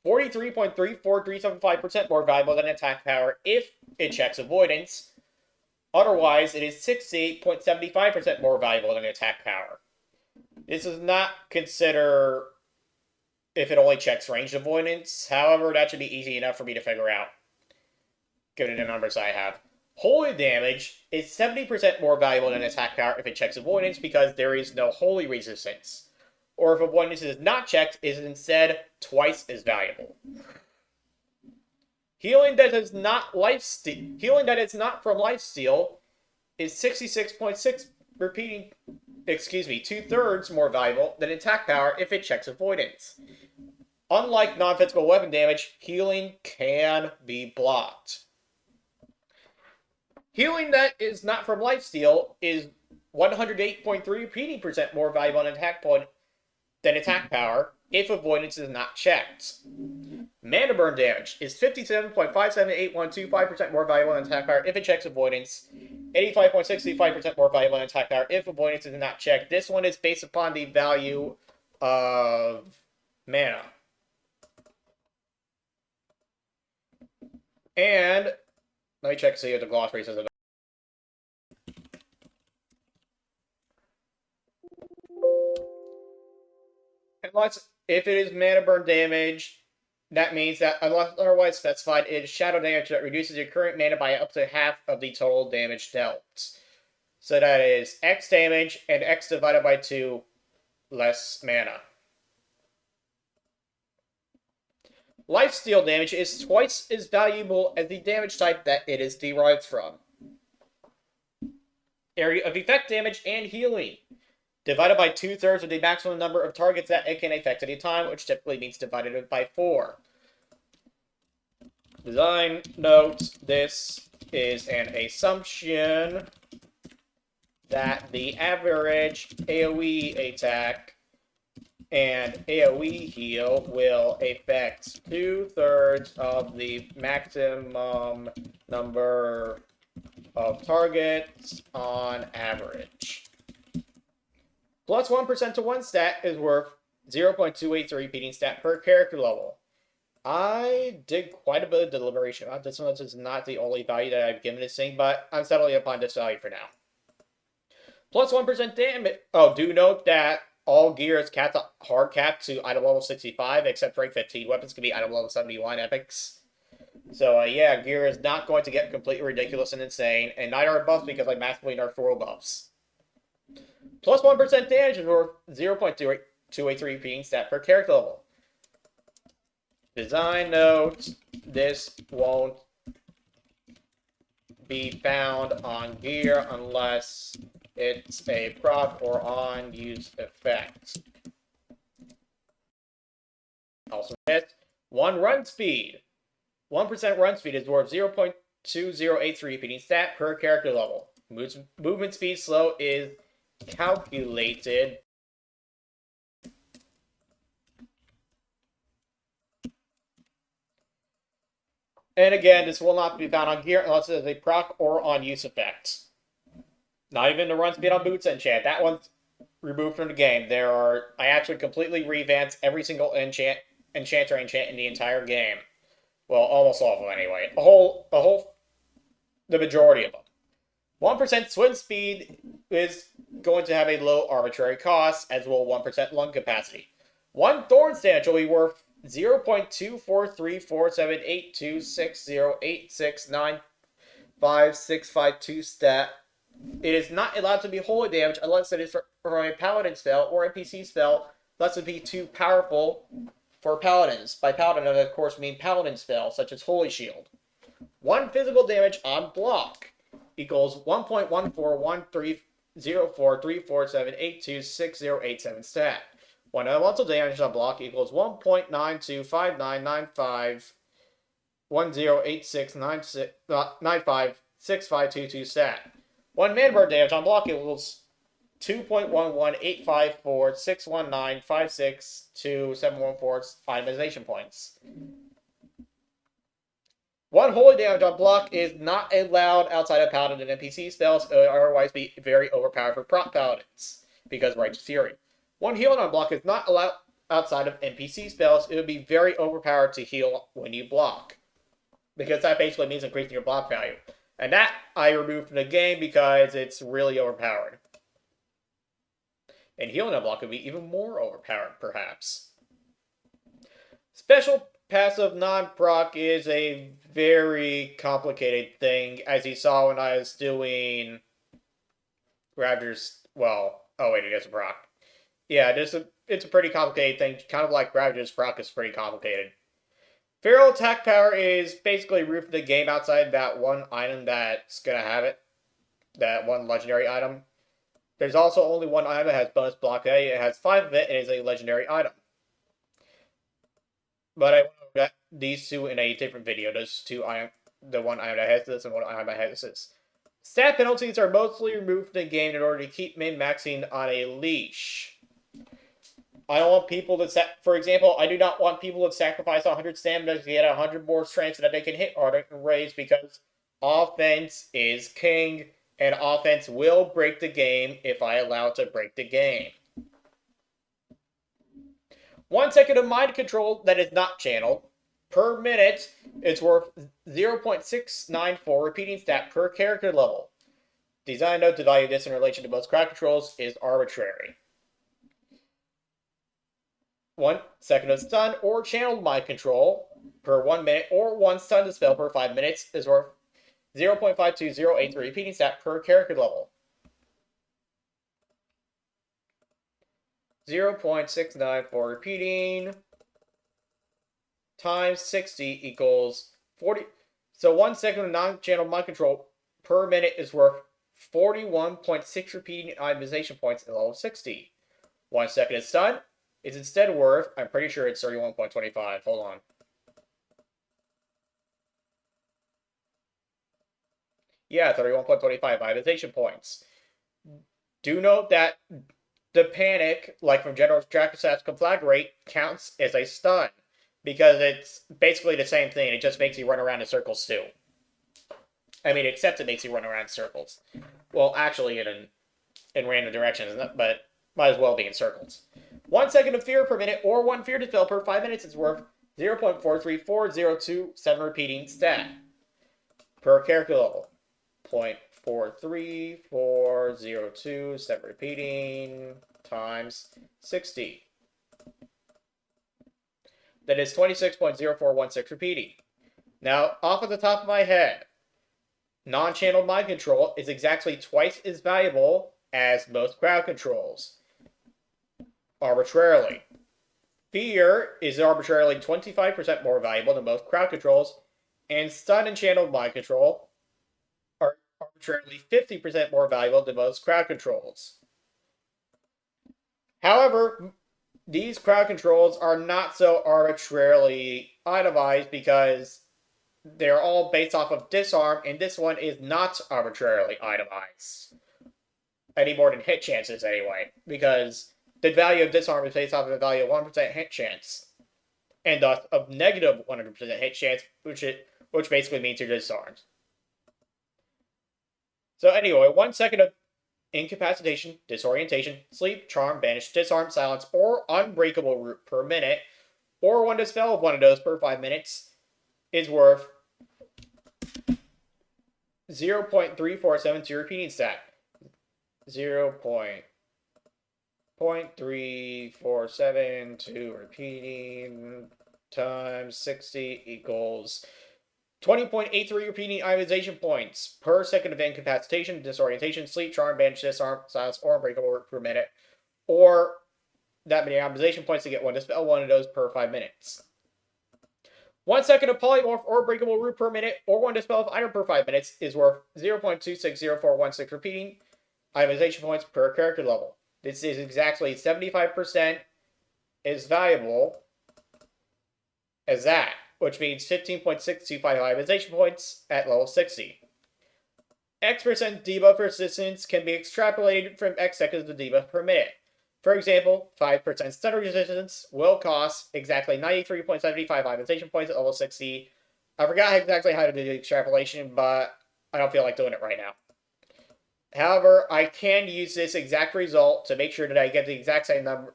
43.34375% more valuable than attack power if it checks avoidance. Otherwise, it is 68.75% more valuable than attack power. This does not consider if it only checks ranged avoidance. However, that should be easy enough for me to figure out, given the numbers I have. Holy damage is 70% more valuable than attack power if it checks avoidance because there is no holy resistance. Or if avoidance is not checked, it is instead twice as valuable. Healing that is not from lifesteal is 66.6 repeating, 2/3 more valuable than attack power if it checks avoidance. Unlike non-physical weapon damage, healing can be blocked. Healing that is not from lifesteal is 108.3 repeating percent more valuable than attack power if avoidance is not checked. Mana burn damage is 57.578125% more valuable than attack power if it checks avoidance. 85.65% more valuable than attack power if avoidance is not checked. This one is based upon the value of mana. And let me check to see if the glossary says it. If it is mana burn damage, that means that unless otherwise specified, it is shadow damage that reduces your current mana by up to half of the total damage dealt. So that is X damage and X divided by 2 less mana. Lifesteal damage is twice as valuable as the damage type that it is derived from. Area of effect damage and healing. Divided by 2/3 of the maximum number of targets that it can affect at a time, which typically means divided by 4. Design note, this is an assumption that the average AoE attack and AoE heal will affect 2/3 of the maximum number of targets on average. Plus 1% to one stat is worth 0.28 repeating stat per character level. I did quite a bit of deliberation about this one. This is not the only value that I've given this thing, but I'm settling upon this value for now. Plus 1% damage. Oh, do note that all gear is hard capped to item level 65, except rank 15. Weapons can be item level 71 epics. So, yeah, gear is not going to get completely ridiculous and insane, and neither are buffs because I massively nerfed 4 buffs. Plus 1% damage is worth 0.283 repeating stat per character level. Design note, this won't be found on gear unless it's a proc or on-use effect. Also, 1 run speed. 1% run speed is worth 0.2083 repeating stat per character level. Movement speed slow is calculated and again, this will not be found on gear unless it is a proc or on use effect. Not even the run speed on boots enchant. That one's removed from the game. I actually completely revamped every single enchanter enchant in the entire game. Well, almost all of them anyway. The majority of them. 1% swim speed is going to have a low arbitrary cost, as will 1% lung capacity. 1 thorn damage will be worth 0.24347826086955652 stat. It is not allowed to be holy damage unless it is from a paladin spell or NPC spell, thus it would be too powerful for paladins. By paladin, I of course mean paladin spell, such as Holy Shield. 1 physical damage on block equals 1.1413043478268087 stat. 1 elemental damage on block equals 1.9259951086956522 stat. 1 mana burn damage on block equals 2.11854619562 714 itemization points. 1 holy damage on block is not allowed outside of Paladin and NPC spells, otherwise be very overpowered for prop Paladins, because Righteous Fury. 1 healing on block is not allowed outside of NPC spells. It would be very overpowered to heal when you block, because that basically means increasing your block value. And that I removed from the game because it's really overpowered. And healing on block would be even more overpowered, perhaps. Special passive non-proc is a very complicated thing, as you saw when I was doing Ravager's. Well, oh wait, it is a proc. Yeah, it's a pretty complicated thing, kind of like Ravager's proc is pretty complicated. Feral attack power is basically roofing the game outside that one item that's gonna have it, that one legendary item. There's also only one item that has bonus block A. It has 5 of it, and is a legendary item. But I got these two in a different video. Those two items, the one item that has this and one item that has this. Stat penalties are mostly removed from the game in order to keep min-maxing on a leash. I don't want people to for example, I do not want people to sacrifice 100 stamina to get 100 more strength so that they can hit harder and raise, because offense is king, and offense will break the game if I allow it to break the game. 1 second of mind control that is not channeled per minute is worth 0.694 repeating stat per character level. Design note: to value this in relation to most crowd controls is arbitrary. 1 second of stun or channeled mind control per 1 minute, or 1 stun to spell per 5 minutes is worth 0.52083 repeating stat per character level. 0.694 repeating times 60 equals 40. So 1 second of non-channeled mind control per minute is worth 41.6 repeating itemization points at level 60. 1 second of stun is instead worth, I'm pretty sure it's 31.25. Hold on. Yeah, 31.25 itemization points. Do note that the panic, like from General Dracostat's Conflagrate, counts as a stun, because it's basically the same thing. It just makes you run around in circles too. I mean, except it makes you run around in circles. Well, actually in random directions, but might as well be in circles. 1 second of fear per minute, or 1 fear dispel per 5 minutes is worth 0.43402 repeating stat per character level. 0.43402 repeating times 60. That is 26.0416 repeating. Now, off of the top of my head, non-channeled mind control is exactly twice as valuable as most crowd controls. Arbitrarily. Fear is arbitrarily 25% more valuable than most crowd controls, and stun and channeled mind control are arbitrarily 50% more valuable than most crowd controls. However, these crowd controls are not so arbitrarily itemized, because they're all based off of disarm, and this one is not arbitrarily itemized. Any more than hit chances, anyway, because the value of disarm is based off of the value of 1% hit chance, and thus of negative 100% hit chance, which basically means you're disarmed. So anyway, 1 second of incapacitation, disorientation, sleep, charm, banish, disarm, silence, or unbreakable root per minute, or 1 dispel of one of those per 5 minutes is worth 0.3472 repeating stat. 0.3472 repeating times 60 equals 20.83 repeating itemization points per second of incapacitation, disorientation, sleep, charm, banish, disarm, silence, or unbreakable root per minute, or that many itemization points to get 1 dispel one of those per 5 minutes. 1 second of polymorph or breakable root per minute, or 1 dispel of item per 5 minutes is worth 0.260416 repeating itemization points per character level. This is exactly 75% as valuable as that, which means 15.625 itemization points at level 60. X% debuff resistance can be extrapolated from X seconds of debuff per minute. For example, 5% stun resistance will cost exactly 93.75 itemization points at level 60 I forgot exactly how to do the extrapolation, but I don't feel like doing it right now. However, I can use this exact result to make sure that I get the exact same number,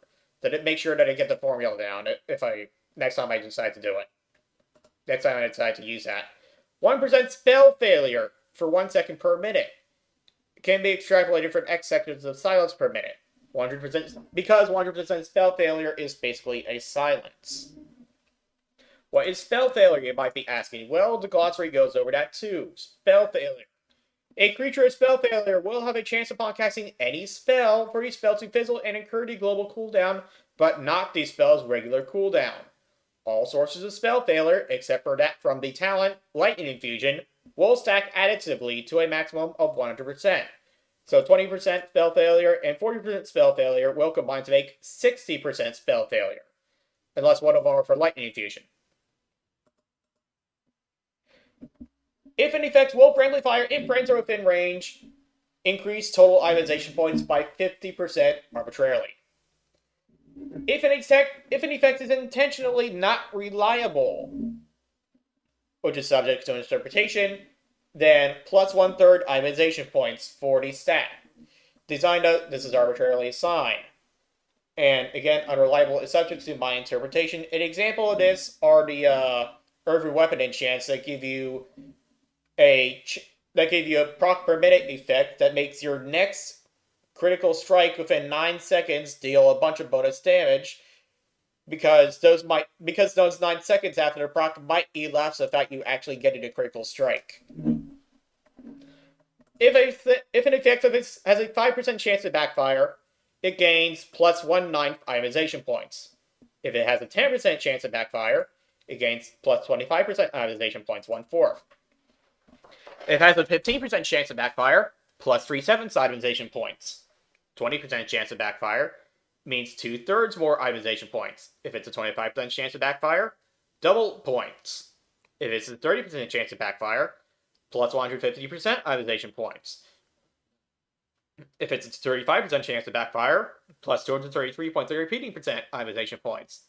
make sure that I get the formula down if I next time I decide to do it. Next time I decide to use that. 1% spell failure for 1 second per minute can be extrapolated from X seconds of silence per minute. 100% because 100% spell failure is basically a silence. What is spell failure, you might be asking? Well, the glossary goes over that too. Spell failure. A creature with spell failure will have a chance upon casting any spell for the spell to fizzle and incur the global cooldown, but not the spell's regular cooldown. All sources of spell failure, except for that from the talent Lightning Infusion, will stack additively to a maximum of 100%. So 20% spell failure and 40% spell failure will combine to make 60% spell failure, unless one of them are for Lightning Infusion. If an effect will friendly fire if friends are within range, increase total itemization points by 50% arbitrarily. If an effect is intentionally not reliable, which is subject to interpretation, then plus 1/3 itemization points for the stat. This is arbitrarily assigned. And again, unreliable is subject to my interpretation. An example of this are the Earthly Weapon enchants that give you a proc per minute effect that makes your next critical strike within 9 seconds deal a bunch of bonus damage, because those 9 seconds after the proc might elapse the fact you actually getting a critical strike. If an effect has a 5% chance to backfire, it gains plus 1/9 itemization points. If it has a 10% chance to backfire, it gains plus 25% itemization points, 1/4. If it has a 15% chance of backfire, plus 3/7 itemization points. 20% chance of backfire means 2/3 more itemization points. If it's a 25% chance of backfire, double points. If it's a 30% chance of backfire, plus 150% itemization points. If it's a 35% chance of backfire, plus 233 points of repeating percent itemization points.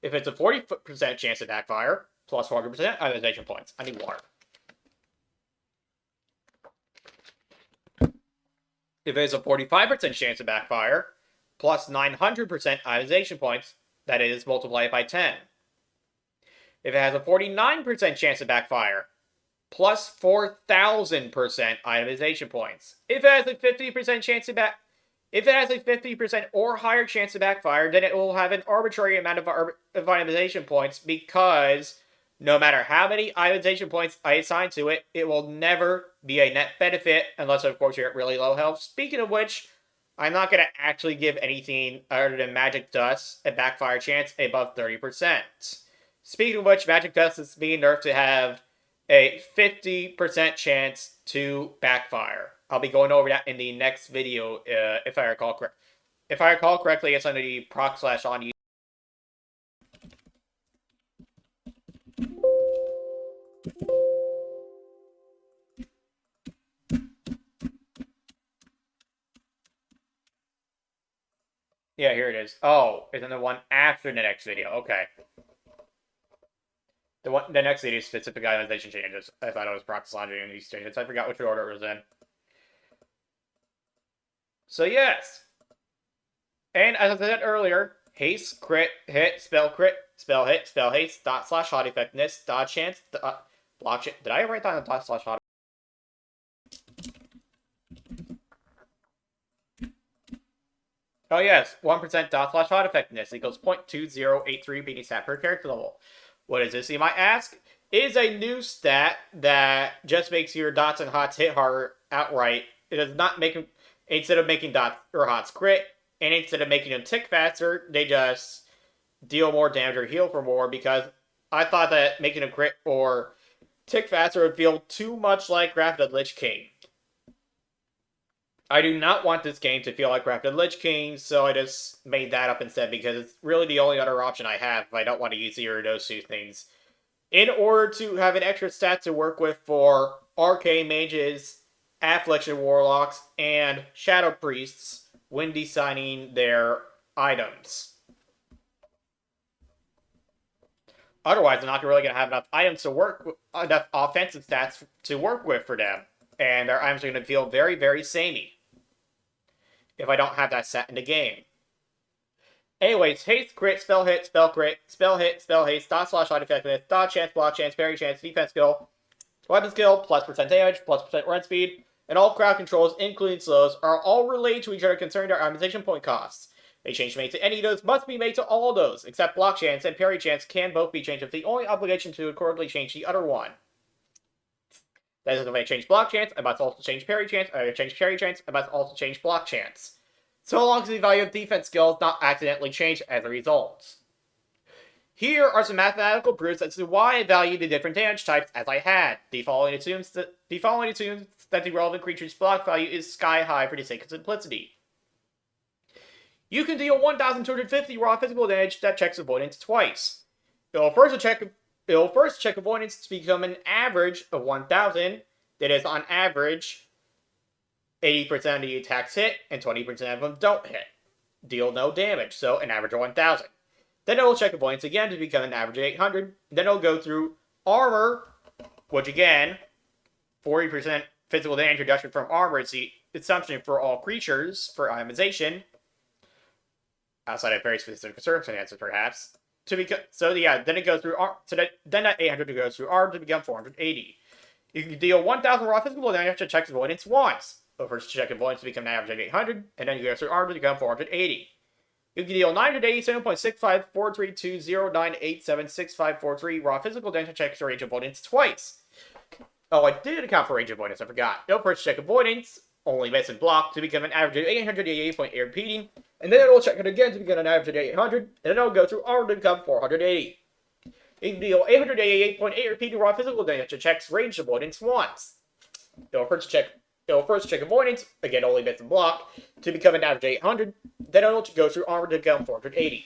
If it's a 40% chance of backfire, plus 400% itemization points. I need water. If it's a 45% chance of backfire, plus 900% itemization points, that is, multiply it by 10. If it has a 49% chance of backfire, plus 4,000% itemization points. If it has a 50% chance of if it has a 50% or higher chance of backfire, then it will have an arbitrary amount of itemization points, because no matter how many itemization points I assign to it, it will never be a net benefit, unless, of course, you're at really low health. Speaking of which, I'm not going to actually give anything other than Magic Dust a backfire chance above 30%. Speaking of which, Magic Dust is being nerfed to have a 50% chance to backfire. I'll be going over that in the next video, if I recall correctly. If I recall correctly, it's under the proc / on. Yeah, here it is. Oh, it's in the one after the next video. Okay. The next video is specific itemization changes. I thought it was proc / and these changes. I forgot which order it was in. So yes. And as I said earlier, haste, crit, hit, spell hit, spell haste, / hot effectiveness, dodge chance, block chance. Did I write down the / hot? Oh yes, 1% / hot effectiveness equals 0.2083 beating stat per character level. What is this, you might ask? It is a new stat that just makes your dots and hots hit harder outright. It does not make them, instead of making dots or hots crit, and instead of making them tick faster, they just deal more damage or heal for more, because I thought that making them crit or tick faster would feel too much like Wrath of the Lich King. I do not want this game to feel like Wrath of the Lich King, so I just made that up instead, because it's really the only other option I have if I don't want to use either of those two things. In order to have an extra stat to work with for Arcane Mages, Affliction Warlocks, and Shadow Priests when designing their items. Otherwise, they're not really going to have enough items to work with, enough offensive stats to work with for them. And their items are going to feel very, very samey if I don't have that set in the game. Anyways, haste, crit, spell hit, spell crit, spell hit, spell haste, dot slash light effectiveness, dot chance, block chance, parry chance, defense skill, weapon skill, plus % damage, plus % run speed, and all crowd controls, including slows, are all related to each other concerning their itemization point costs. A change made to any of those must be made to all of those, except block chance and parry chance can both be changed if the only obligation to accordingly change the other one. That is, if I change block chance, I must also change parry chance. If I change parry chance, I must also change block chance. So long as the value of defense skill is not accidentally changed as a result. Here are some mathematical proofs as to why I value the different damage types as I had. The following assumes that the relevant creature's block value is sky high for the sake of simplicity. You can deal 1,250 raw physical damage that checks avoidance twice. It'll first check avoidance to become an average of 1,000. That is, on average, 80% of the attacks hit and 20% of them don't hit. Deal no damage, so an average of 1,000. Then it'll check avoidance again to become an average of 800. Then it'll go through armor, which again, 40% physical damage reduction from armor is the assumption for all creatures for itemization. Outside of very specific circumstances, perhaps. Then it goes through then that 800 goes through armor to become 480. You can deal 1,000 raw physical damage to check avoidance once. The first check avoidance to become an average of 800, and then you go through armor to become 480. You can deal 987.65432098765543 raw physical damage to check range avoidance twice. Oh, I did account for range avoidance, I forgot. It'll first check avoidance, only miss and block, to become an average of 888.8 repeating, and then it'll check it again to become an average of 800, and then it'll go through armor to become 480. You can deal 888.8 repeating raw physical damage to check range avoidance once. It'll first check avoidance, again only miss and block, to become an average of 800, then it'll go through armor to become 480.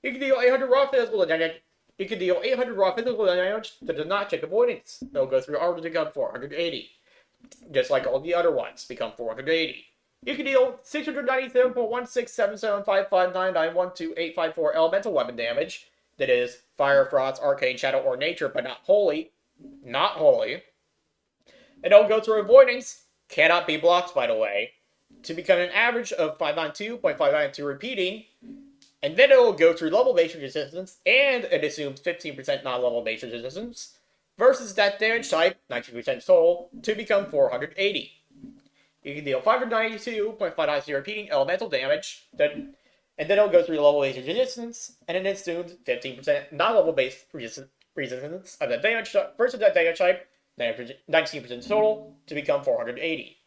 You can deal 800 raw physical damage. That does not check avoidance. It'll go through armor to become 480. Just like all the other ones, become 480. You can deal 697.1677559912854 elemental weapon damage. That is, fire, frost, arcane, shadow, or nature, but not holy. Not holy. And it'll go through avoidance, cannot be blocked by the way, to become an average of 592.592 repeating, and then it will go through level-based resistance, and it assumes 15% non-level-based resistance, versus that damage type, 19% total, to become 480. You can deal 592.590 repeating elemental damage, and then it'll go through level-based resistance, and it assumes 15% non-level-based resistance of that damage versus that damage type, 19% total, to become 480.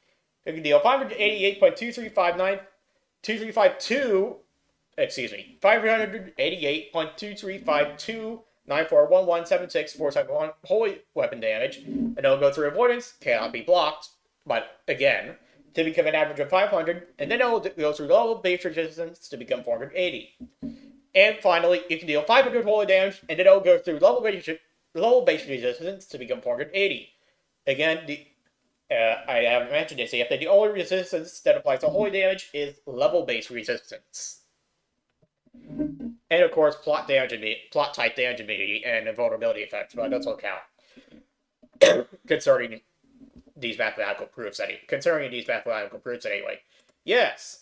You can deal 588.235294117647 holy weapon damage, and it'll go through avoidance, cannot be blocked, but again, to become an average of 500, and then it'll go through level-based resistance to become 480. And finally, you can deal 500 holy damage, and then it'll go through level-based resistance to become 480. Again, I haven't mentioned this yet, but the only resistance that applies to holy damage is level-based resistance. And of course, plot type damage immunity and invulnerability effects, but those will count. Concerning these mathematical proofs anyway. Yes.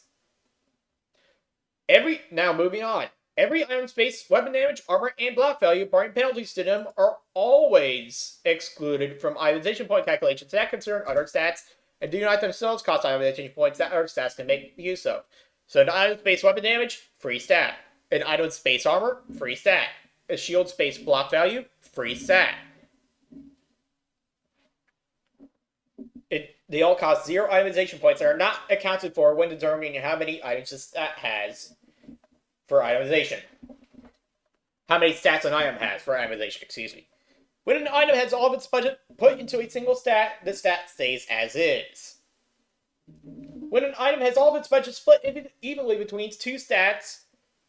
Now moving on. Every item space, weapon damage, armor, and block value, barring penalties to them, are always excluded from itemization point calculations that concern other stats and do not themselves cost itemization points that other stats can make use of. So an item space weapon damage, free stat. An item space armor, free stat. A shield space block value, free stat. They all cost 0 itemization points and are not accounted for when determining how many items a stat has for itemization. How many stats an item has for itemization, excuse me. When an item has all of its budget put into a single stat, the stat stays as is. When an item has all of its budget split evenly between 2 stats,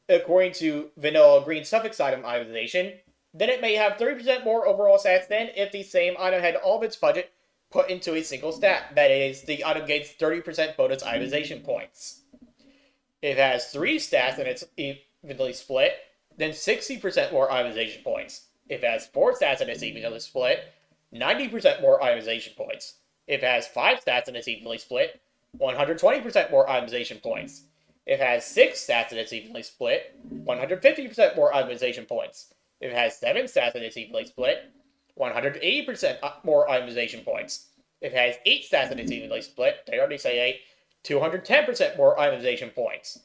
according to vanilla green suffix item itemization, then it may have 30% more overall stats than if the same item had all of its budget put into a single stat. That is, the item gains 30% bonus itemization points. If it has 3 stats and it's evenly split, then 60% more itemization points. If it has 4 stats and it's evenly split, 90% more itemization points. If it has 5 stats and it's evenly split, 120% more itemization points. If it has 6 stats and it's evenly split, 150% more itemization points. If it has 7 stats and it's evenly split, 180% more itemization points. If it has 8 stats and it's evenly split, they already say 8, 210% more itemization points.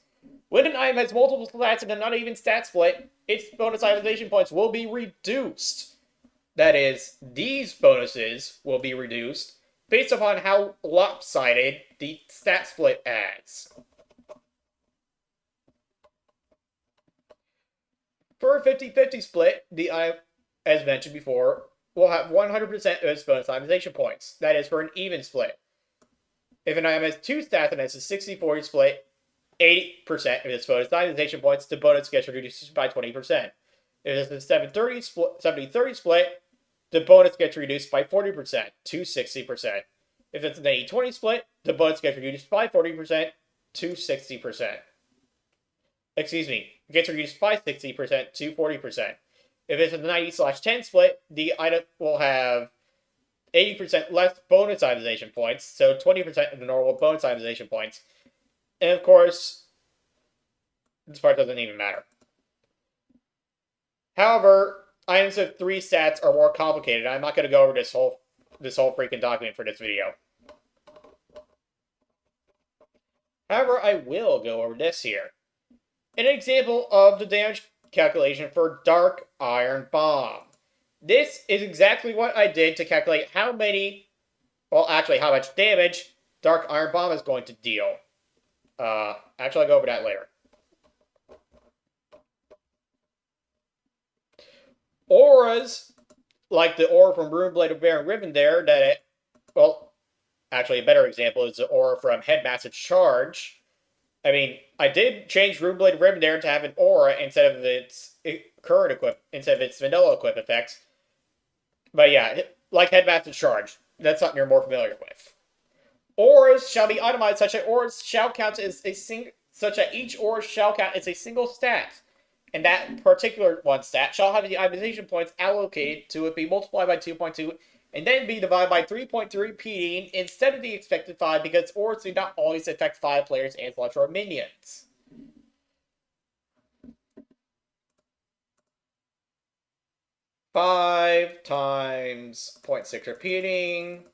When an item has multiple stats and an uneven stat split, its bonus itemization points will be reduced. That is, these bonuses will be reduced based upon how lopsided the stat split is. For a 50-50 split, the item, as mentioned before, will have 100% of its bonus itemization points. That is for an even split. If an item has 2 stats and has a 60-40 split, 80% of its bonus itemization points, the bonus gets reduced by 20%. If it's a 70-30 split, the bonus gets reduced by 40% to 60%. If it's an 80-20 split, the bonus gets reduced by 40% to 60%. Excuse me, it gets reduced by 60% to 40%. If it's a 90/10 split, the item will have 80% less bonus itemization points, so 20% of the normal bonus itemization points. And of course, this part doesn't even matter. However, items with 3 stats are more complicated. I'm not going to go over this whole freaking document for this video. However, I will go over this here. An example of the damage calculation for Dark Iron Bomb. This is exactly what I did to calculate how much damage Dark Iron Bomb is going to deal. Actually, I'll go over that later. Auras, like the aura from Runeblade of Baron Riven there, actually a better example is the aura from Headmaster Charge. I mean, I did change Runeblade of Riven there to have an aura instead of its vanilla equip effects. But yeah, like Headmaster Charge, that's something you're more familiar with. Auras shall be itemized such that each aura shall count as a single stat. And that particular one stat shall have the itemization points allocated to it be multiplied by 2.2 and then be divided by 3.3 repeating instead of the expected 5 because auras do not always affect 5 players and Electro minions. Five times 0.6 repeating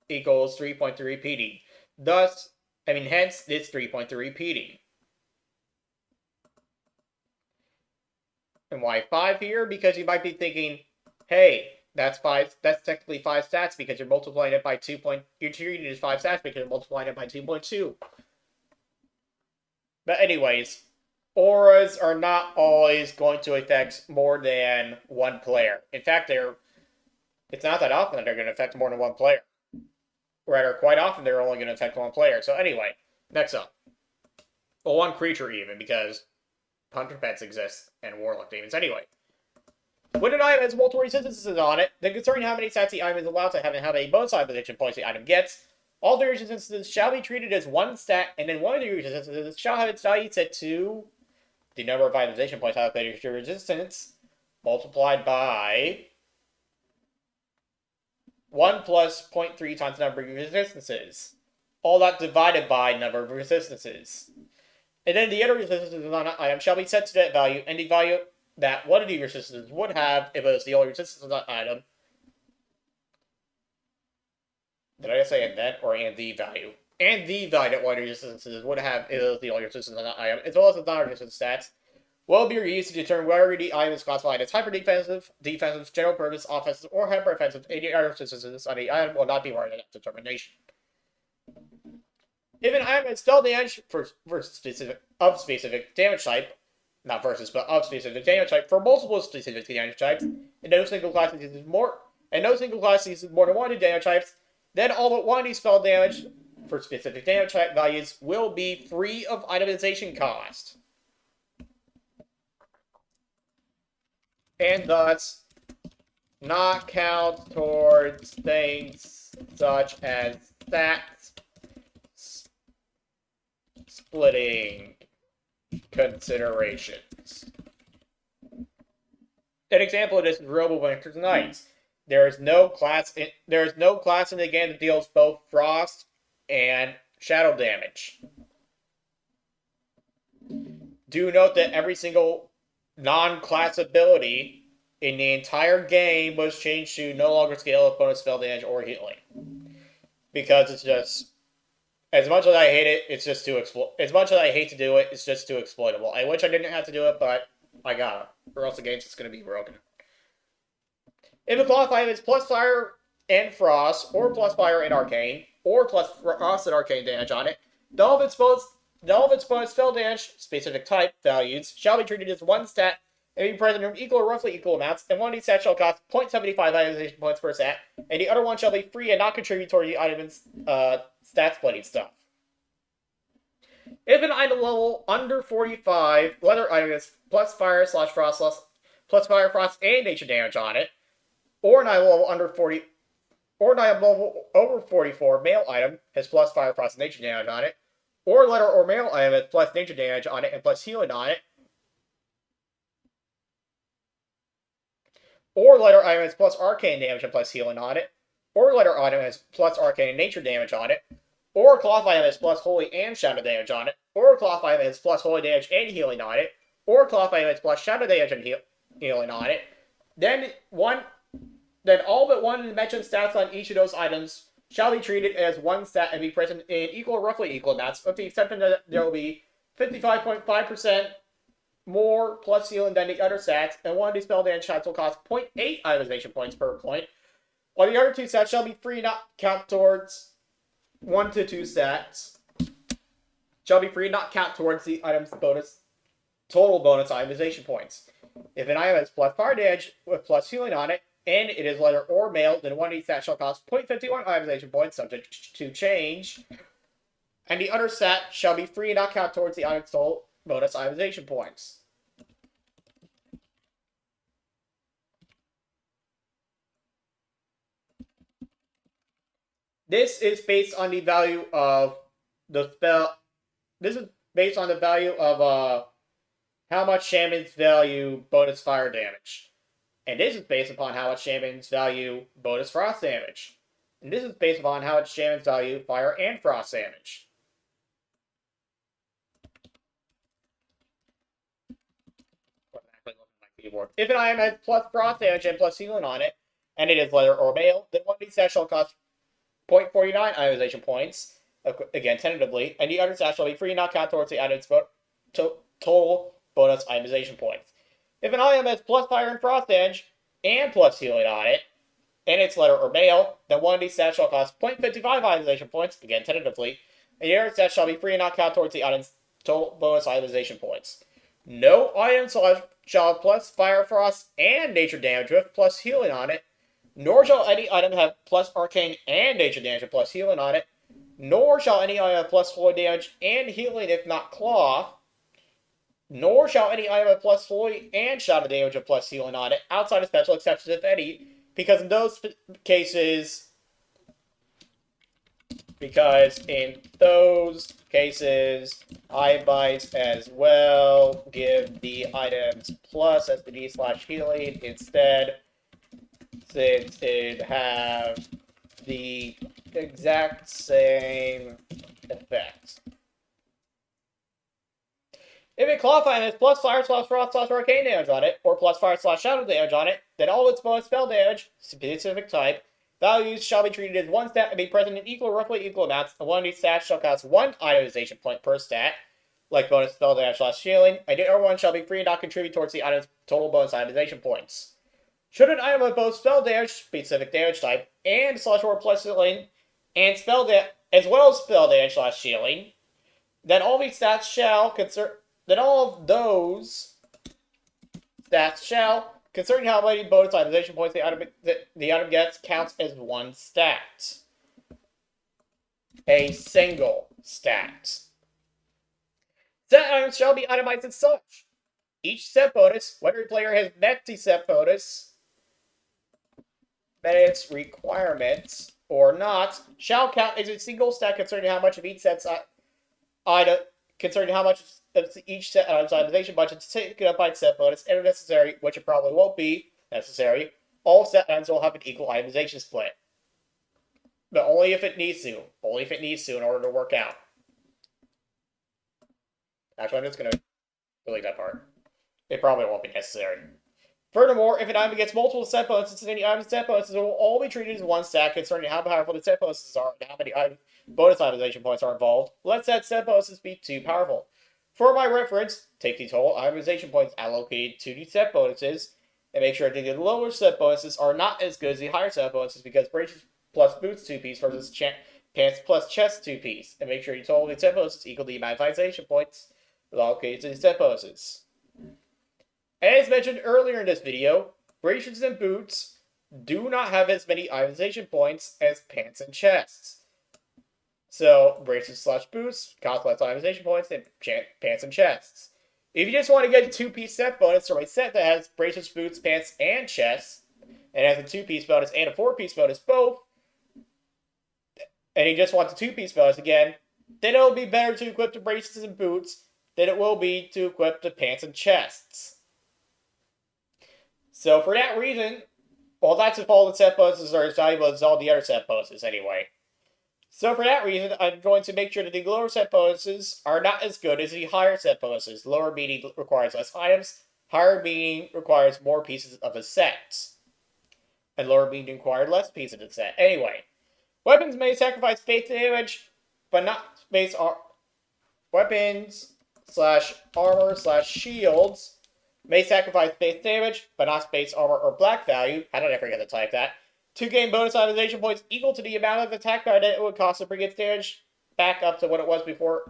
equals 3.3 repeating. Hence this 3.3 repeating. And why 5 here? Because you might be thinking, hey, that's technically 5 stats because you're multiplying it by 2. You're treating it as 5 stats because you're multiplying it by 2.2. But anyways, auras are not always going to affect more than one player. In fact, it's not that often that they're going to affect more than one player. Rather, quite often they're only going to affect one player. So anyway, next up. Well, one creature even, because Hunter Pets exist and Warlock Demons. Anyway, when an item has multiple resistances on it, then concerning how many stats the item is allowed to have and how many bonus itemization points the item gets, all the resistances shall be treated as one stat, and then one of the resistances shall have its value set to the number of itemization points allocated to resistance multiplied by 1 plus 0.3 times the number of resistances. All that divided by number of resistances. And then the other resistances on an item shall be set to that value, and the value that one of the resistances would have if it was the only resistance on that item. Did I just say and then, or and the value? And the value that one of the resistances would have if it was the only resistance on that item, as well as the non-resistance stats, will be used to determine whether the item is classified as hyper-defensive, defensive, general purpose, offensive, or hyper-offensive. Any other resistances on the item will not be part of that determination. If an item has spell damage of specific damage type, not versus, but of specific damage type for multiple specific damage types, and no single class uses more than one of the damage types, then all but one of these spell damage for specific damage type values will be free of itemization cost. And thus not count towards things such as stats splitting considerations. An example of this is Robo Winter's Knights. There is no class in the game that deals both frost and shadow damage. Do note that every single non-class ability in the entire game was changed to no longer scale with bonus spell damage or healing. Because it's just, as much as I hate it, it's just too as much as I hate to do it, it's just too exploitable. I wish I didn't have to do it, but I gotta, or else the game's just gonna be broken. If a class item is plus fire and frost, or plus fire and arcane, or plus frost and arcane damage on it, all of its bonus spell damage, specific type, values, shall be treated as one stat and be present in equal or roughly equal amounts, and one of these stats shall cost 0.75 itemization points per stat, and the other one shall be free and not contribute toward the item's stat splitting stuff. If an item level under 45, whether item is plus fire / frost plus fire, frost, and nature damage on it, or an item level under 40, or an item level over 44 male item has plus fire, frost, and nature damage on it, or letter or male item has plus nature damage on it and plus healing on it, or letter item has plus arcane damage and plus healing on it, or letter item has plus arcane and nature damage on it, or cloth item has plus holy and shadow damage on it, or cloth item has plus holy damage and healing on it, or cloth item has plus shadow damage and healing on it, then all but one of the mentioned stats on each of those items shall be treated as one stat and be present in equal or roughly equal amounts, with the exception that there will be 55.5% more plus healing than the other stats, and one of these spell damage shots will cost 0.8 itemization points per point, while the other two stats shall be free not count towards 1 to 2 stats, shall be free not count towards the item's total bonus itemization points. If an item has plus fire damage with plus healing on it, and it is letter or male, then one of these stats shall cost 0.51 itemization points, subject to change, and the other stat shall be free and not count towards the item's total bonus itemization points. This is based on the value of the spell. This is based on the value of how much shamans value bonus fire damage. And this is based upon how much shamans value bonus frost damage. And this is based upon how much shamans value fire and frost damage. If an item has plus frost damage and plus healing on it, and it is letter or male, then one of these stats shall cost 0.49 itemization points, again tentatively, and the other stat shall be free not count towards the item's total bonus itemization points. If an item has plus fire and frost damage and plus healing on it, and it's letter or male, then one of these stats shall cost 0.55 itemization points, again tentatively, and the other stat shall be free and not count towards the item's total bonus itemization points. No item shall have plus fire, frost, and nature damage with plus healing on it, nor shall any item have plus arcane and nature damage with plus healing on it, nor shall any item have plus holy damage and healing if not cloth, nor shall any item have plus holy and shadow damage with plus healing on it, outside of special exceptions if any, because in those cases, I might as well give the items plus SPD/healing instead, since it have the exact same effect. If a cloth item has plus fire / frost / arcane damage on it, or plus fire / shadow damage on it, then all its bonus spell damage, specific type, values shall be treated as one stat and be present in equal or roughly equal amounts, and one of these stats shall cost 1 itemization point per stat, like bonus spell damage / healing, and the other one shall be free and not contribute towards the item's total bonus itemization points. Should an item have both spell damage, specific damage type, and /or plus healing, and as well as spell damage / healing, then all these stats shall then all of those stats shall, concerning how many bonus itemization points the item gets, counts as one stat. A single stat. Set items shall be itemized as such. Each set bonus, whether the player has met the set bonus, met its requirements or not, shall count as a single stat concerning how much of each set's item concerning how much of each set itemization budget is taken up by set bonus, and if necessary, which it probably won't be necessary, all set items will have an equal itemization split. But only if it needs to. Only if it needs to in order to work out. Actually, I'm just going to delete that part. It probably won't be necessary. Furthermore, if an item gets multiple set bonuses, then the item's set bonuses will all be treated as one stack concerning how powerful the set bonuses are and how many bonus itemization points are involved. Let's set set bonuses be too powerful. For my reference, take the total itemization points allocated to the set bonuses and make sure that the lower set bonuses are not as good as the higher set bonuses because braces plus boots 2-piece versus pants plus chest 2-piece. And make sure you total the set bonuses equal the itemization points allocated to the set bonuses. As mentioned earlier in this video, braces and boots do not have as many itemization points as pants and chests. So, braces slash boots cost less itemization points than pants and chests. If you just want to get a 2-piece set bonus from a set that has braces, boots, pants, and chests, and has a 2-piece bonus and a 4-piece bonus both, and you just want the 2-piece bonus again, then it'll be better to equip the braces and boots than it will be to equip the pants and chests. So for that reason, well, that's if all the set bonuses are as valuable as all the other set bonuses anyway. So for that reason, I'm going to make sure that the lower set bonuses are not as good as the higher set bonuses. Lower meaning requires less items, higher meaning requires more pieces of a set. And lower meaning requires less pieces of the set. Anyway, weapons may sacrifice base damage, but not base weapons slash armor slash shields may sacrifice base damage, but not base armor or black value. How did I forget to type that? To gain bonus itemization points equal to the amount of attack power that it would cost to bring its damage back up to what it was before.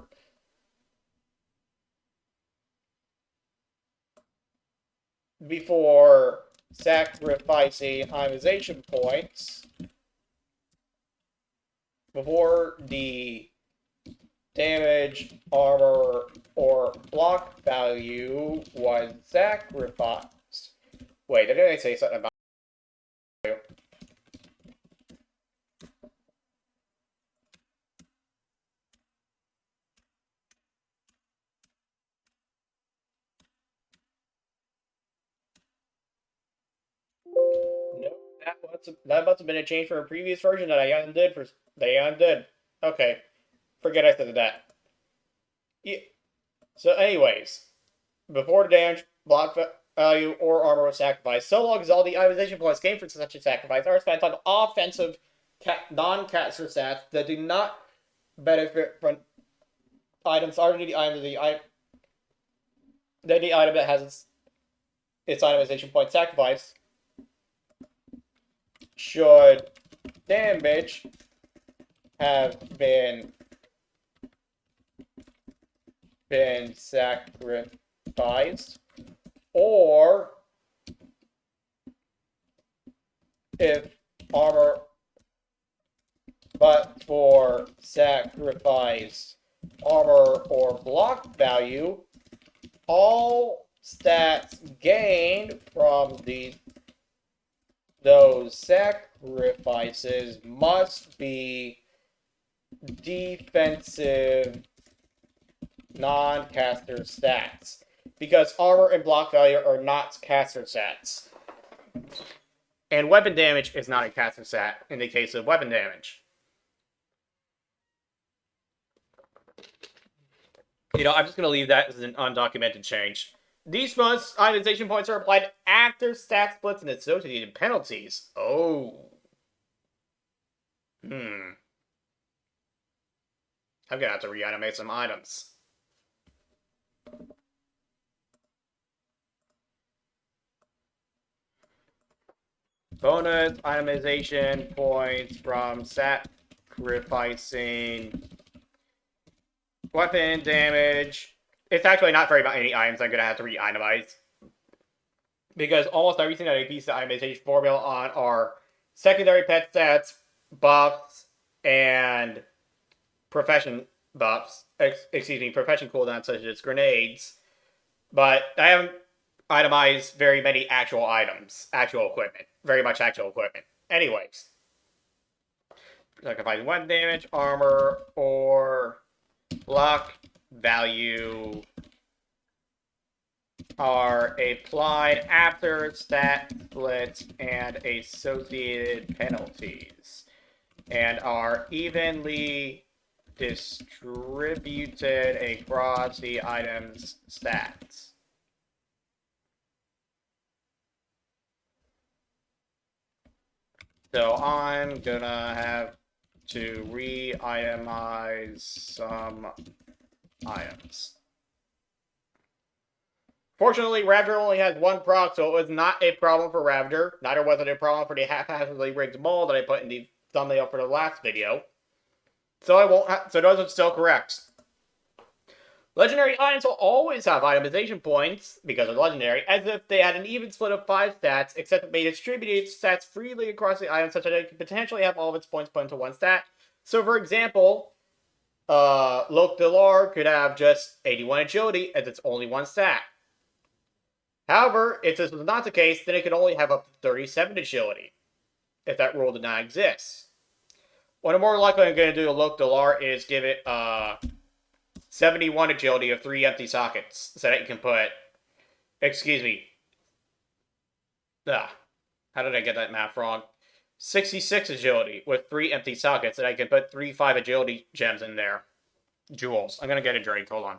Before sacrificing itemization points. Before the damage, armor, or block value was sacrificed. Wait, did I say something about value? No, that must have been a change from a previous version that I undid. Okay, forget I said that. Yeah. So anyways, before the damage, block value, or armor was sacrificed, so long as all the itemization points gained from such a sacrifice are spent on offensive non-caster stats that do not benefit from items other than the item that has its itemization point sacrificed, should damage have been sacrificed, or if armor but for sacrifice, armor, or block value, all stats gained from those sacrifices must be defensive non-caster stats, because armor and block value are not caster stats. And weapon damage is not a caster stat in the case of weapon damage. I'm just going to leave that as an undocumented change. These bonus itemization points are applied after stat splits and associated penalties. Oh. I'm going to have to reanimate some items. Bonus itemization points from sacrificing weapon damage. It's actually not very many items I'm going to have to re-itemize, because almost everything that I piece the itemization formula on are secondary pet stats, buffs, and profession buffs. Profession cooldowns such as grenades. But I haven't itemized very many actual items, actual equipment. Very much actual equipment. Anyways. Sacrificing weapon damage, armor, or block value are applied after stat splits and associated penalties, and are evenly distributed across the item's stats. So I'm gonna have to re-itemize some items. Fortunately, Raptor only has one proc, so it was not a problem for Raptor. Neither was it a problem for the haphazardly rigged ball that I put in the thumbnail for the last video. So I won't. So those are still correct. Legendary items will always have itemization points, because they're legendary, as if they had an even split of 5 stats, except that they distributed stats freely across the item such that it could potentially have all of its points put into one stat. So for example, Loc Delar could have just 81 agility as it's only one stat. However, if this was not the case, then it could only have up to 37 agility, if that rule did not exist. What I'm more likely I'm going to do to Loc Delar is give it 71 agility of 3 empty sockets, so that you can put... Excuse me. How did I get that math wrong? 66 agility with 3 empty sockets, and I can put 3 5 agility gems in there. Jewels. I'm going to get a drink. Hold on.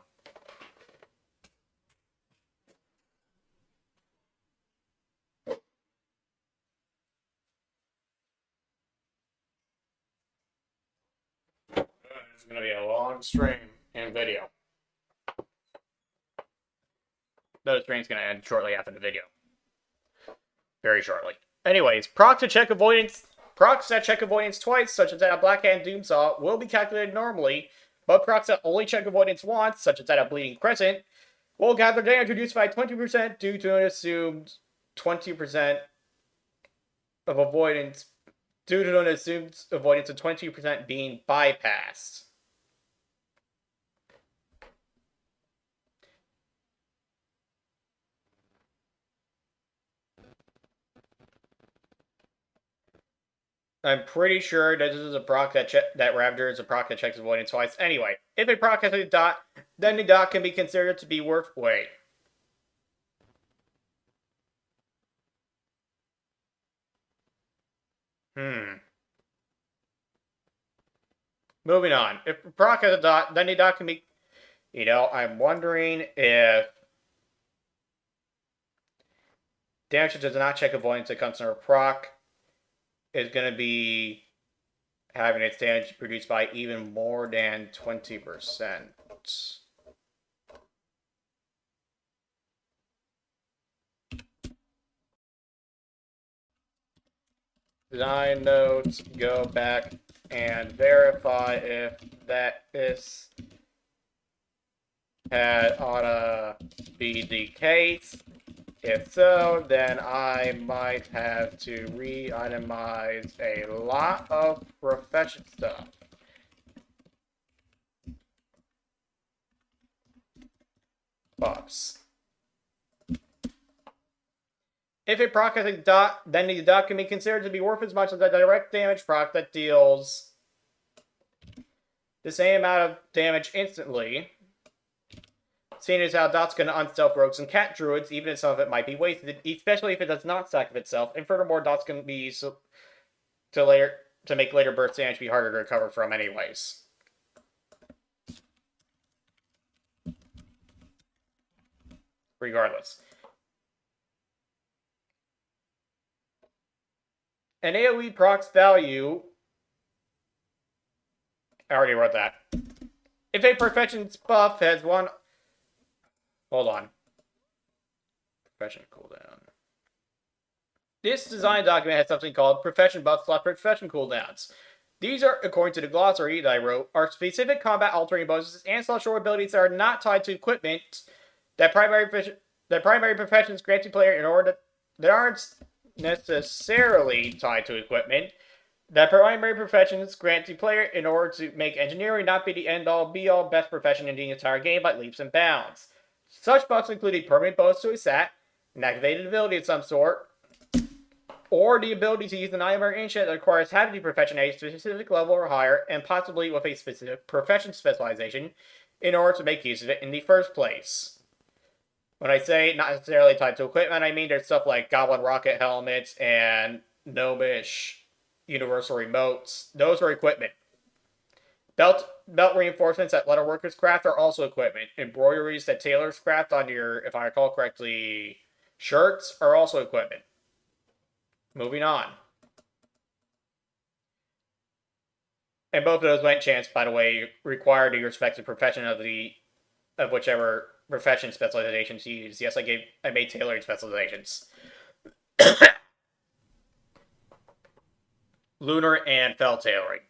It's going to be a long stream and video. The stream's going to end shortly after the video. Very shortly. Anyways, procs that check avoidance twice, such as that of Black Hand Doomsaw, will be calculated normally, but procs that only check avoidance once, such as that of Bleeding Crescent, will have their damage reduced by 20% due to an assumed 20% of avoidance, due to an assumed avoidance of 20% being bypassed. I'm pretty sure that this is a proc that Raptor is a proc that checks avoidance twice. Anyway, if a proc has a dot, then the dot can be considered to be worth... Wait. Moving on. If a proc has a dot, then the dot can be... I'm wondering if... damage that does not check avoidance that comes from a proc is going to be having its damage reduced by even more than 20%. Design notes, go back and verify if that is ought to be the case. If so, then I might have to re-itemize a lot of profession stuff. Buffs. If a proc has a dot, then the dot can be considered to be worth as much as a direct damage proc that deals the same amount of damage instantly. Seeing as how dots can unstealth rogues and cat druids, even if some of it might be wasted, especially if it does not stack of itself, and furthermore, dots can be used to make later burst damage be harder to recover from anyways. Regardless. An AoE proc's value... I already wrote that. If a profession's buff has one... Hold on. Profession cooldown. This design document has something called profession buffs / profession cooldowns. These are, according to the glossary that I wrote, are specific combat altering bonuses and /or abilities that are not tied to equipment that primary professions grant to player in order that aren't necessarily tied to equipment that primary professions grant to player in order to make engineering not be the end-all be-all best profession in the entire game by leaps and bounds. Such buffs include a permanent bonus to a stat, an activated ability of some sort, or the ability to use an item or ancient that requires having the profession at a specific level or higher, and possibly with a specific profession specialization, in order to make use of it in the first place. When I say not necessarily tied to equipment, I mean there's stuff like Goblin rocket helmets and Gnomish universal remotes. Those are equipment. Belt reinforcements that leatherworkers craft are also equipment. Embroideries that tailors craft on your, if I recall correctly, shirts are also equipment. Moving on. And both of those went chance, by the way, required the respective profession of whichever profession specializations you use. Yes, I made tailoring specializations. Lunar and fell tailoring.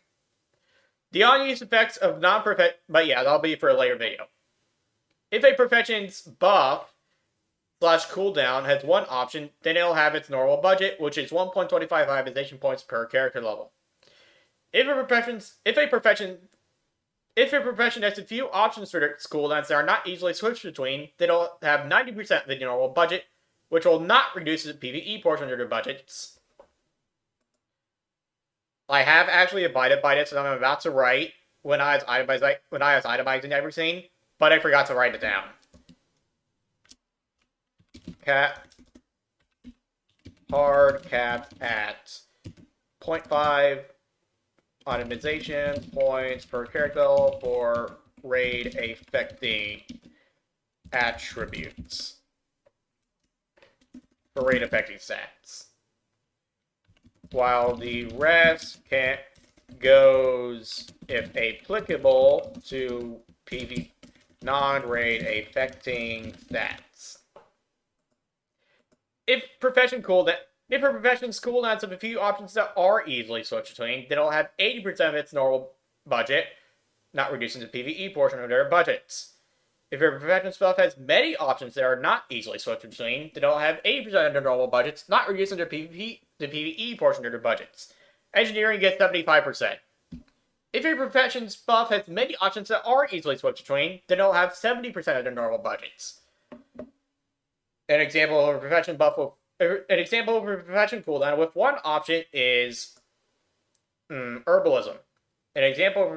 The on-use effects of non-profession, but yeah, that'll be for a later video. If a profession's buff / cooldown has one option, then it'll have its normal budget, which is 1.25 itemization points per character level. If a profession has a few options for its cooldowns that are not easily switched between, then it'll have 90% of the normal budget, which will not reduce the PvE portion of their budgets. I have actually abided by this, and I'm about to write when I was itemizing everything, but I forgot to write it down. Hard cap at 0.5 itemization points per character level for raid affecting attributes. For raid affecting stats. While the rest goes, if applicable, to PV non-raid affecting stats. If a profession's cooldowns have a few options that are easily switched between, then it'll have 80% of its normal budget, not reducing the PvE portion of their budgets. If your professional stuff has many options that are not easily switched between, then it'll have 80% of their normal budgets, not reducing their PvE portion of their budgets. Engineering gets 75%. If your profession's buff has many options that are easily switched between, then it'll have 70% of their normal budgets. An example of a profession cooldown with one option is herbalism. An example of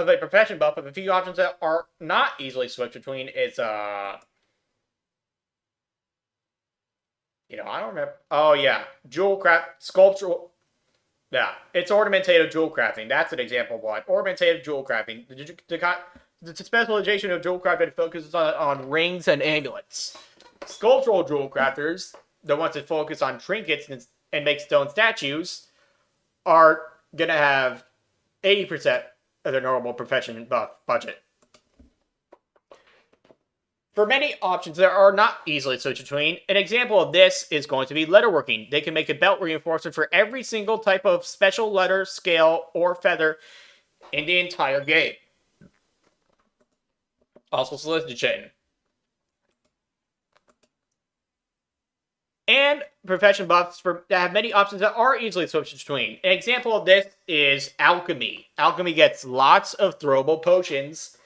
a profession buff with a few options that are not easily switched between is I don't remember. Oh yeah, jewel craft sculptural. Yeah, it's ornamentative jewel crafting. That's an example of one. Ornamentative jewel crafting. The specialization of jewel crafting focuses on rings and amulets. Sculptural jewel crafters, the ones that focus on trinkets and make stone statues, are gonna have 80% of their normal profession buff budget. For many options that are not easily switched between, an example of this is going to be leatherworking. They can make a belt reinforcement for every single type of special leather, scale, or feather in the entire game. Also solicitation. And profession buffs that have many options that are easily switched between. An example of this is alchemy. Alchemy gets lots of throwable potions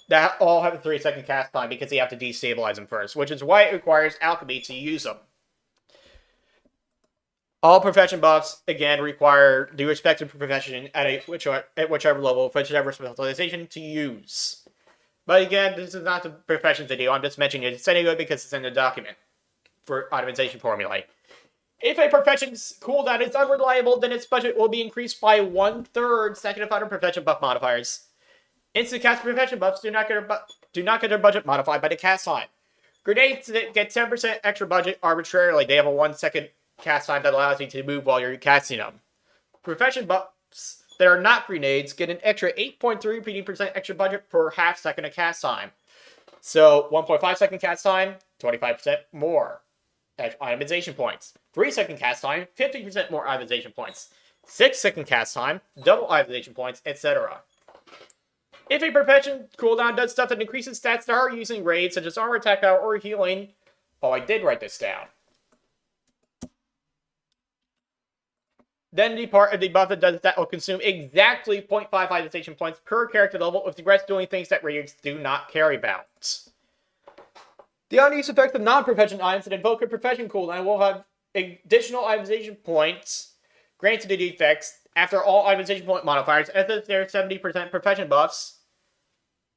that all have a 3-second cast time because you have to destabilize them first, which is why it requires alchemy to use them. All profession buffs, again, require the respective profession at whichever level, whichever specialization to use. But again, this is not the profession video. I'm just mentioning it anyway because it's in the document for itemization formulae. If a profession's cooldown is unreliable, then its budget will be increased by 1/3 second of other profession buff modifiers. Instant cast profession buffs do not get their budget modified by the cast time. Grenades that get 10% extra budget arbitrarily. They have a 1-second cast time that allows you to move while you're casting them. Profession buffs that are not grenades get an extra 8.3 PD% extra budget per half second of cast time. So 1.5 second cast time, 25% more itemization points. 3-second cast time, 50% more itemization points. 6-second cast time, double itemization points, etc. If a profession cooldown does stuff that increases stats that are using raids, such as armor attack power or healing. Oh, I did write this down. Then the part of the buff that does that will consume exactly 0.5 itemization points per character level, with the rest doing things that raids do not carry balance. The unused effects of non-profession items that invoke a profession cooldown will have additional itemization points granted to the effects after all itemization point modifiers, as if they're 70% profession buffs,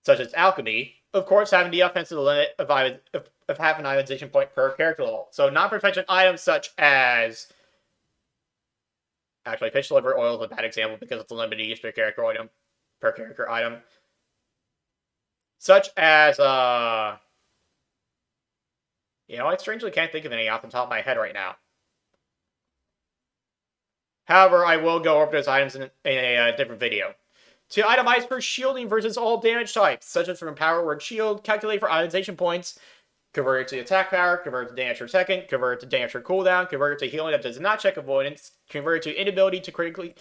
such as alchemy, of course having the offensive limit of half an itemization point per character level. So non-perfection items such as... Actually, fish liver oil is a bad example because it's a limited use per character item. Such as, I strangely can't think of any off the top of my head right now. However, I will go over those items in a different video. To itemize for shielding versus all damage types, such as from power word shield, calculate for itemization points, convert it to attack power, convert it to damage per second, convert it to damage per cooldown, convert it to healing that does not check avoidance, convert it to inability to critically,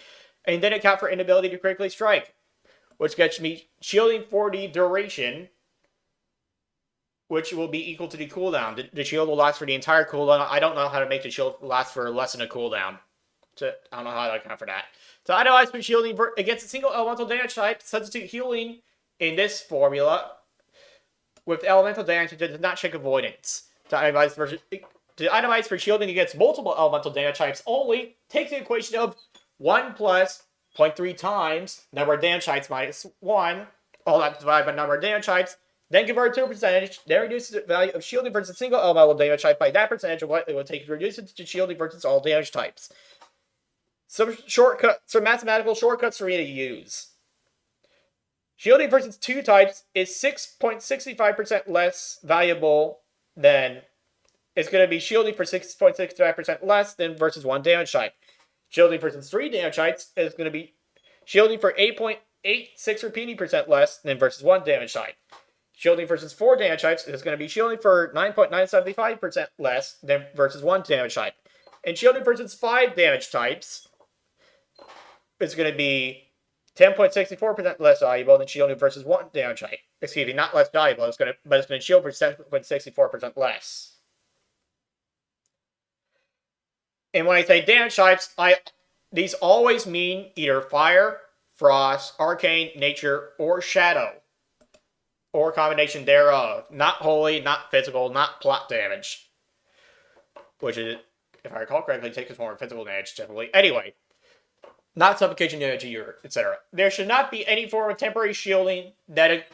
and then account for inability to critically strike, which gets me shielding for the duration, which will be equal to the cooldown. The shield will last for the entire cooldown. I don't know how to make the shield last for less than a cooldown. I don't know how to account for that. To itemize for shielding against a single elemental damage type, substitute healing in this formula with elemental damage that does not check avoidance. To itemize for shielding against multiple elemental damage types only, take the equation of 1 plus 0.3 times number of damage types minus 1, all that divided by number of damage types, then convert it to a percentage, then reduce the value of shielding versus a single elemental damage type by that percentage of what it will take to reduce it to shielding versus all damage types. Some mathematical shortcuts for me to use. Shielding versus 2 types is 6.65% less valuable than... It's going to be shielding for 6.65% less than versus 1 damage type. Shielding versus 3 damage types is going to be shielding for 8.86 repeating percent less than versus 1 damage type. Shielding versus 4 damage types is going to be shielding for 9.975% less than versus 1 damage type. And shielding versus 5 damage types is going to be 10.64% less valuable than shielding versus 1 damage type. Excuse me, not less valuable, but it's going to shield for 7.64% less. And when I say damage types, these always mean either fire, frost, arcane, nature, or shadow. Or combination thereof. Not holy, not physical, not plot damage. Which is, if I recall correctly, takes the form of physical damage typically. Anyway. Not suffocation damage, etc. There should not be any form of temporary shielding that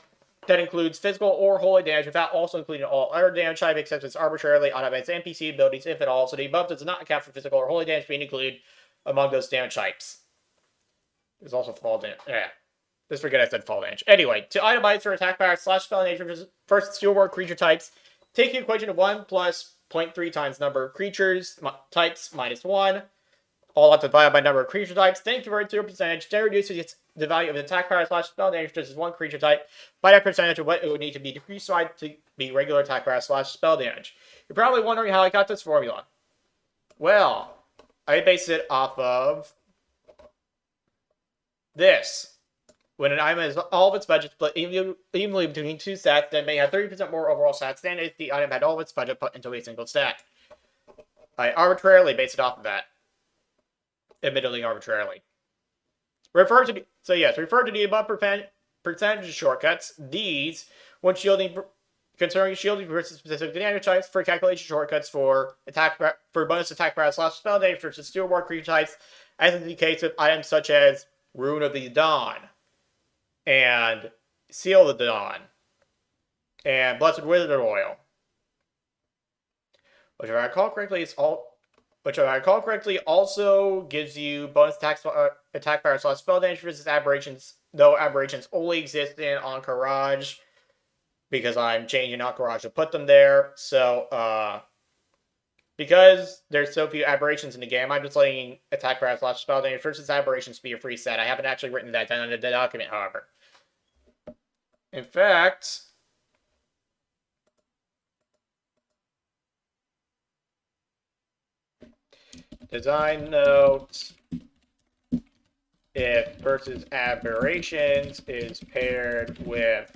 includes physical or holy damage without also including all other damage type except its arbitrarily automated NPC abilities, if at all. So the above does not account for physical or holy damage being included among those damage types. There's also fall damage. Yeah. Just forget I said fall damage. Anyway, to itemize for attack power / spell nature versus steelwork creature types, take the equation of 1 plus 0.3 times number of creatures types minus 1. All that divided by number of creature types, then convert it to a percentage, then reduces the value of the attack power / spell damage versus 1 creature type by that percentage of what it would need to be decreased by to be regular attack power / spell damage. You're probably wondering how I got this formula. Well, I based it off of this. When an item has all of its budget split evenly between 2 stats, then may have 30% more overall stats than if the item had all of its budget put into a single stat. I arbitrarily based it off of that. Admittedly arbitrarily. Refer to the above percentage shortcuts. These, when considering shielding versus specific damage types, for calculation shortcuts for bonus attack power / spell damage versus steelwork creature types, as in the case of items such as Rune of the Dawn, and Seal of the Dawn, and Blessed Wizard Oil. Which, if I recall correctly, also gives you bonus attack power / spell damage versus aberrations, though aberrations only exist in Encourage, because I'm changing Encourage to put them there. So, because there's so few aberrations in the game, I'm just letting attack power / spell damage versus aberrations be a free set. I haven't actually written that down in the document, however. In fact... Design note, if versus aberrations is paired with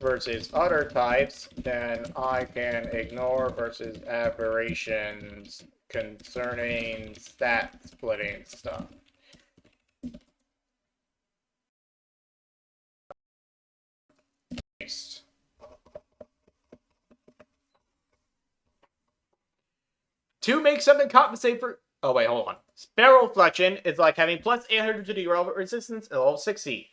versus other types, then I can ignore versus aberrations concerning stat splitting stuff. To make something compensate for... Oh, wait, hold on. Spell Reflection is like having plus 800 to the relevant resistance at level 60.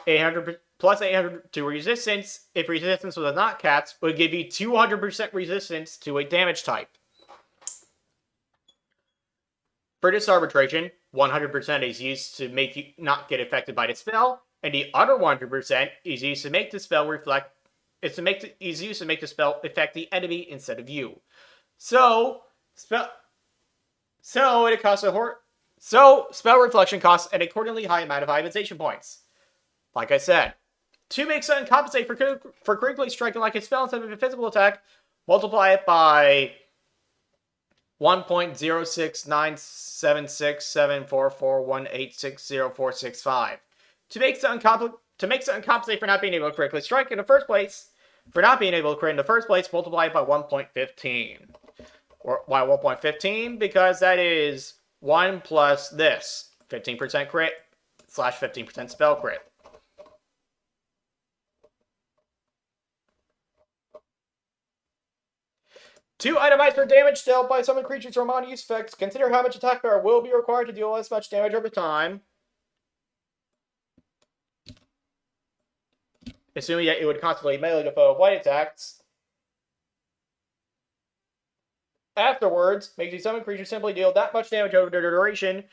800 plus 800 to resistance. If resistance was not capped, would give you 200% resistance to a damage type. For this arbitration, 100% is used to make you not get affected by the spell, and the other 100% is used to make the spell reflect. Is used to make the spell affect the enemy instead of you. So spell reflection costs an accordingly high amount of itemization points. Like I said, to make something compensate for critically striking like a spell instead of a physical attack, multiply it by 1.069767441860465. To make something compensate for not being able to critically strike in the first place, multiply it by 1.15. Or why 1.15? Because that is 1 plus this 15% crit / 15% spell crit. To itemize for damage dealt by summoned creatures or non-use effects, consider how much attack power will be required to deal as much damage over time. Assuming that it would constantly melee the foe of white attacks. Afterwards, makes the summoned creature simply deal that much damage over the duration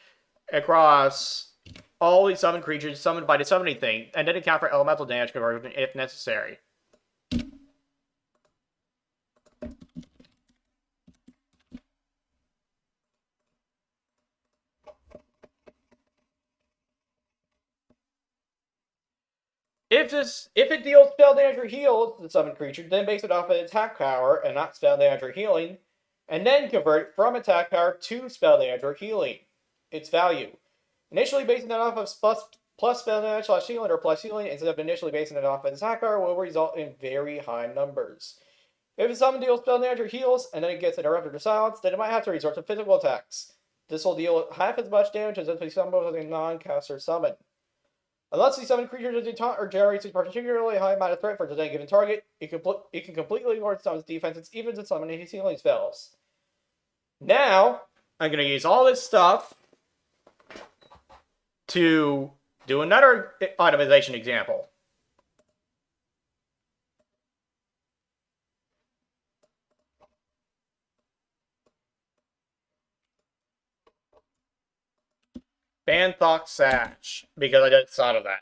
across all the summoned creatures summoned by the summoning thing, and then account for elemental damage conversion if necessary. If it deals spell damage or heals the summoned creature, then base it off of attack power and not spell damage or healing, and then convert it from attack power to spell damage or healing, its value. Initially basing it off of plus spell damage / healing or plus healing instead of initially basing it off of attack power will result in very high numbers. If a summon deals spell damage or heals, and then it gets interrupted or silenced, then it might have to resort to physical attacks. This will deal half as much damage as if we summon with a non-caster summon. Unless the summoned creature does a taunt or generates a particularly high amount of threat for any given target, it can completely ignore the summon's defenses even to summon his healing spells. Now, I'm going to use all this stuff to do another itemization example. Banthok Sash, because I just thought of that.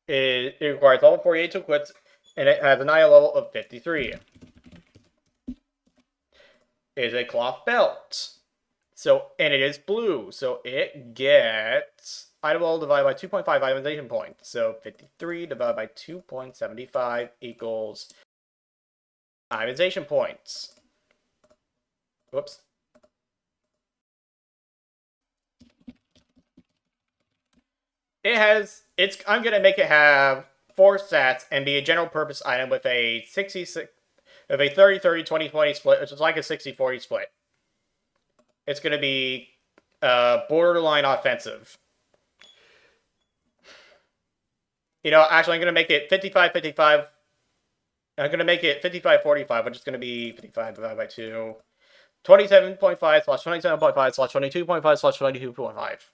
It requires level 48 to equip, and it has an IA level of 53. It is a cloth belt. And it is blue, so it gets item level divided by 2.5 itemization points. So 53 divided by 2.75 equals itemization points. Whoops. I'm gonna make it have 4 stats and be a general purpose item with a 30-30-20-20 split, which is like a 60-40 split. It's gonna be borderline offensive. Actually, I'm gonna make it 55-55. I'm gonna make it 55-45, which is gonna be 55 divided by 2. 27.5 / 27.5 / 22.5 / 22.5.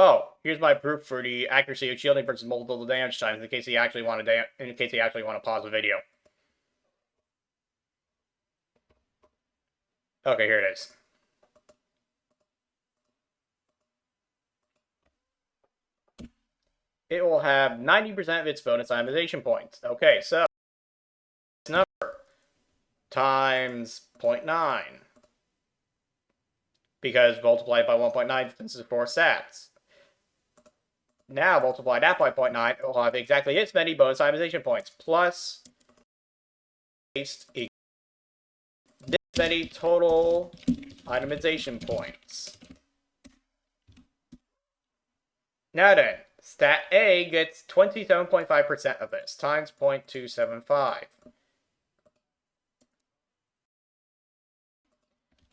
Oh, here's my proof for the accuracy of shielding versus multiple damage times in case you actually want to pause the video. Okay, here it is. It will have 90% of its bonus itemization points. Okay, so this number times 0.9. Because multiplied by 1.9 this is 4 stats. Now multiply that by 0.9, it will have exactly as many bonus itemization points, plus this many total itemization points. Now then, stat A gets 27.5% of this, times 0.275.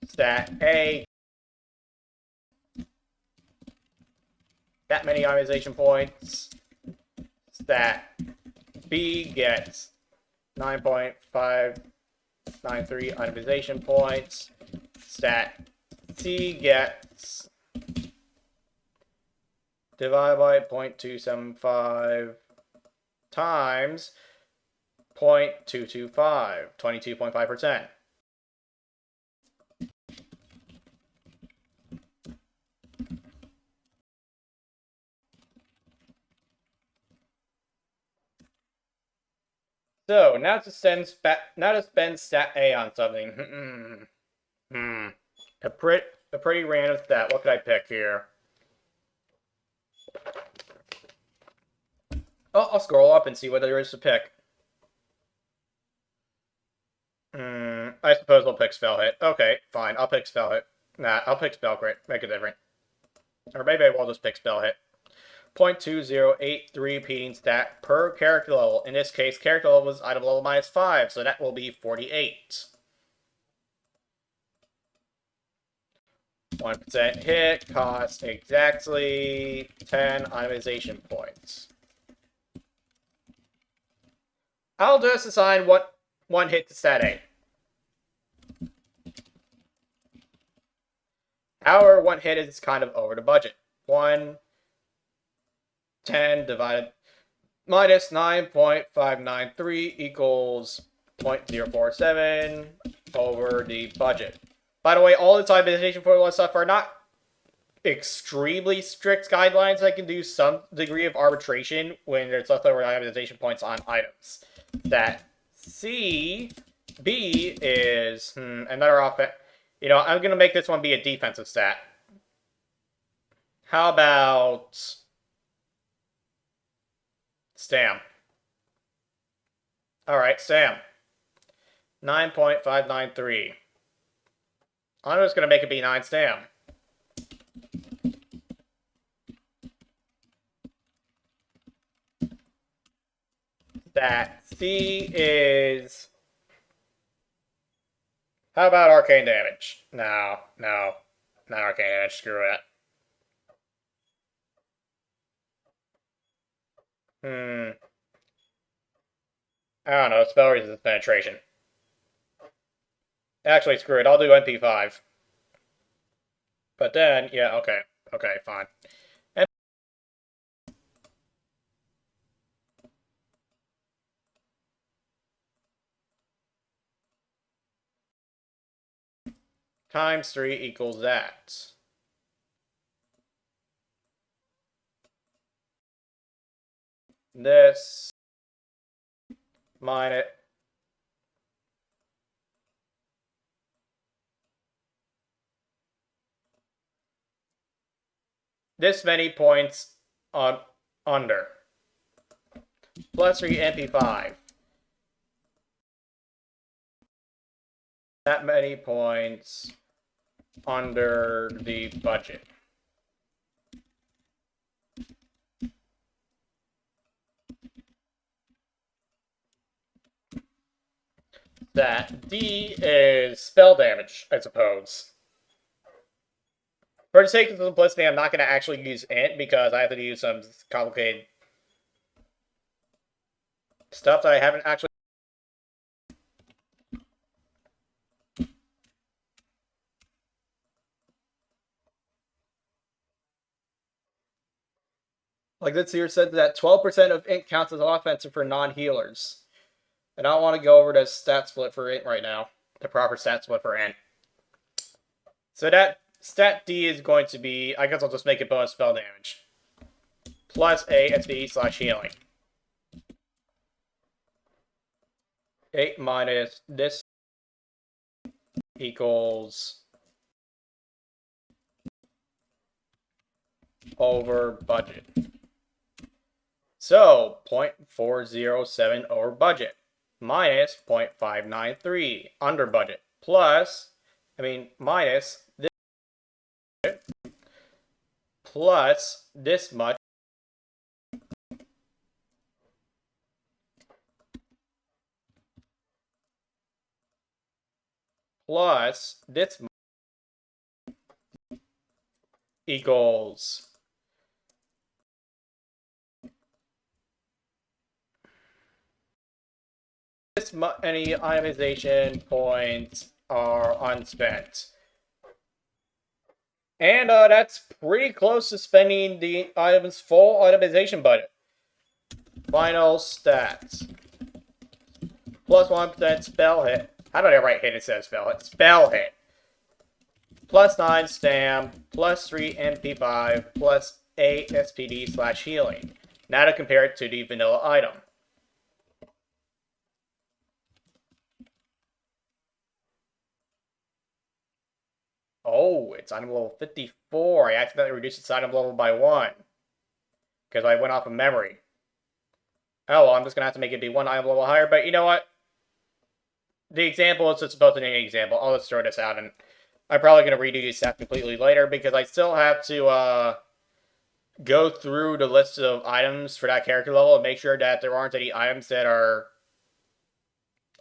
stat A that many itemization points. Stat B gets 9.593 itemization points. Stat C gets divided by 0.275 times 0.225, 22.5%. So now to spend stat A on something. A pretty random stat. What could I pick here? Oh, I'll scroll up and see what there is to pick. I suppose I'll pick spell hit. Okay, fine. I'll pick spell hit. Nah, I'll pick spell crit. Make it different. Or maybe I'll just pick spell hit. 0.2083 repeating stat per character level. In this case, character level was item level -5, so that will be 48. 1% hit costs exactly 10 itemization points. I'll just assign one hit to stat A. However, one hit is kind of over the budget. 10 divided minus 9.593 equals 0.047 over the budget. By the way, all the itemization formula stuff are not extremely strict guidelines. I can do some degree of arbitration when there's leftover itemization points on items. That C, B is another offense. You know, I'm gonna make this one be a defensive stat. How about Stam? All right, Stam. 9.593. I'm just gonna make it be 9 Stam. That C is. How about arcane damage? No, not arcane damage. Screw it. I don't know. Spell resistance penetration. Actually, screw it. I'll do MP5. But then, yeah, okay, fine. Times 3 equals that. This minus this many points on under. Plus 3 MP5. That many points under the budget. That D is spell damage, I suppose. For the sake of simplicity, I'm not going to actually use int because I have to use some complicated stuff that I haven't actually. Like this here said that 12% of int counts as offensive for non-healers. And I don't want to go over the stat split for int right now. The proper stat split for int. So that stat D is going to be, I guess I'll just make it bonus spell damage. Plus a SP/healing. 8 minus this equals over budget. So 0.407 over budget minus 0.593 under budget minus this plus this much plus this much equals this many itemization points are unspent. And that's pretty close to spending the item's full itemization budget. Final stats. Plus 1% spell hit. How did I write hit instead of spell hit? Spell hit. Plus 9 stam, plus 3 MP5, plus 8 SPD/healing. Now to compare it to the vanilla item. Oh, it's item level 54. I accidentally reduced its item level by 1. Because I went off of memory. Oh, well, I'm just going to have to make it be 1 item level higher, but you know what? The example is just supposed to be an example. I'll just throw this out, and I'm probably going to redo these stats completely later, because I still have to, go through the list of items for that character level and make sure that there aren't any items that are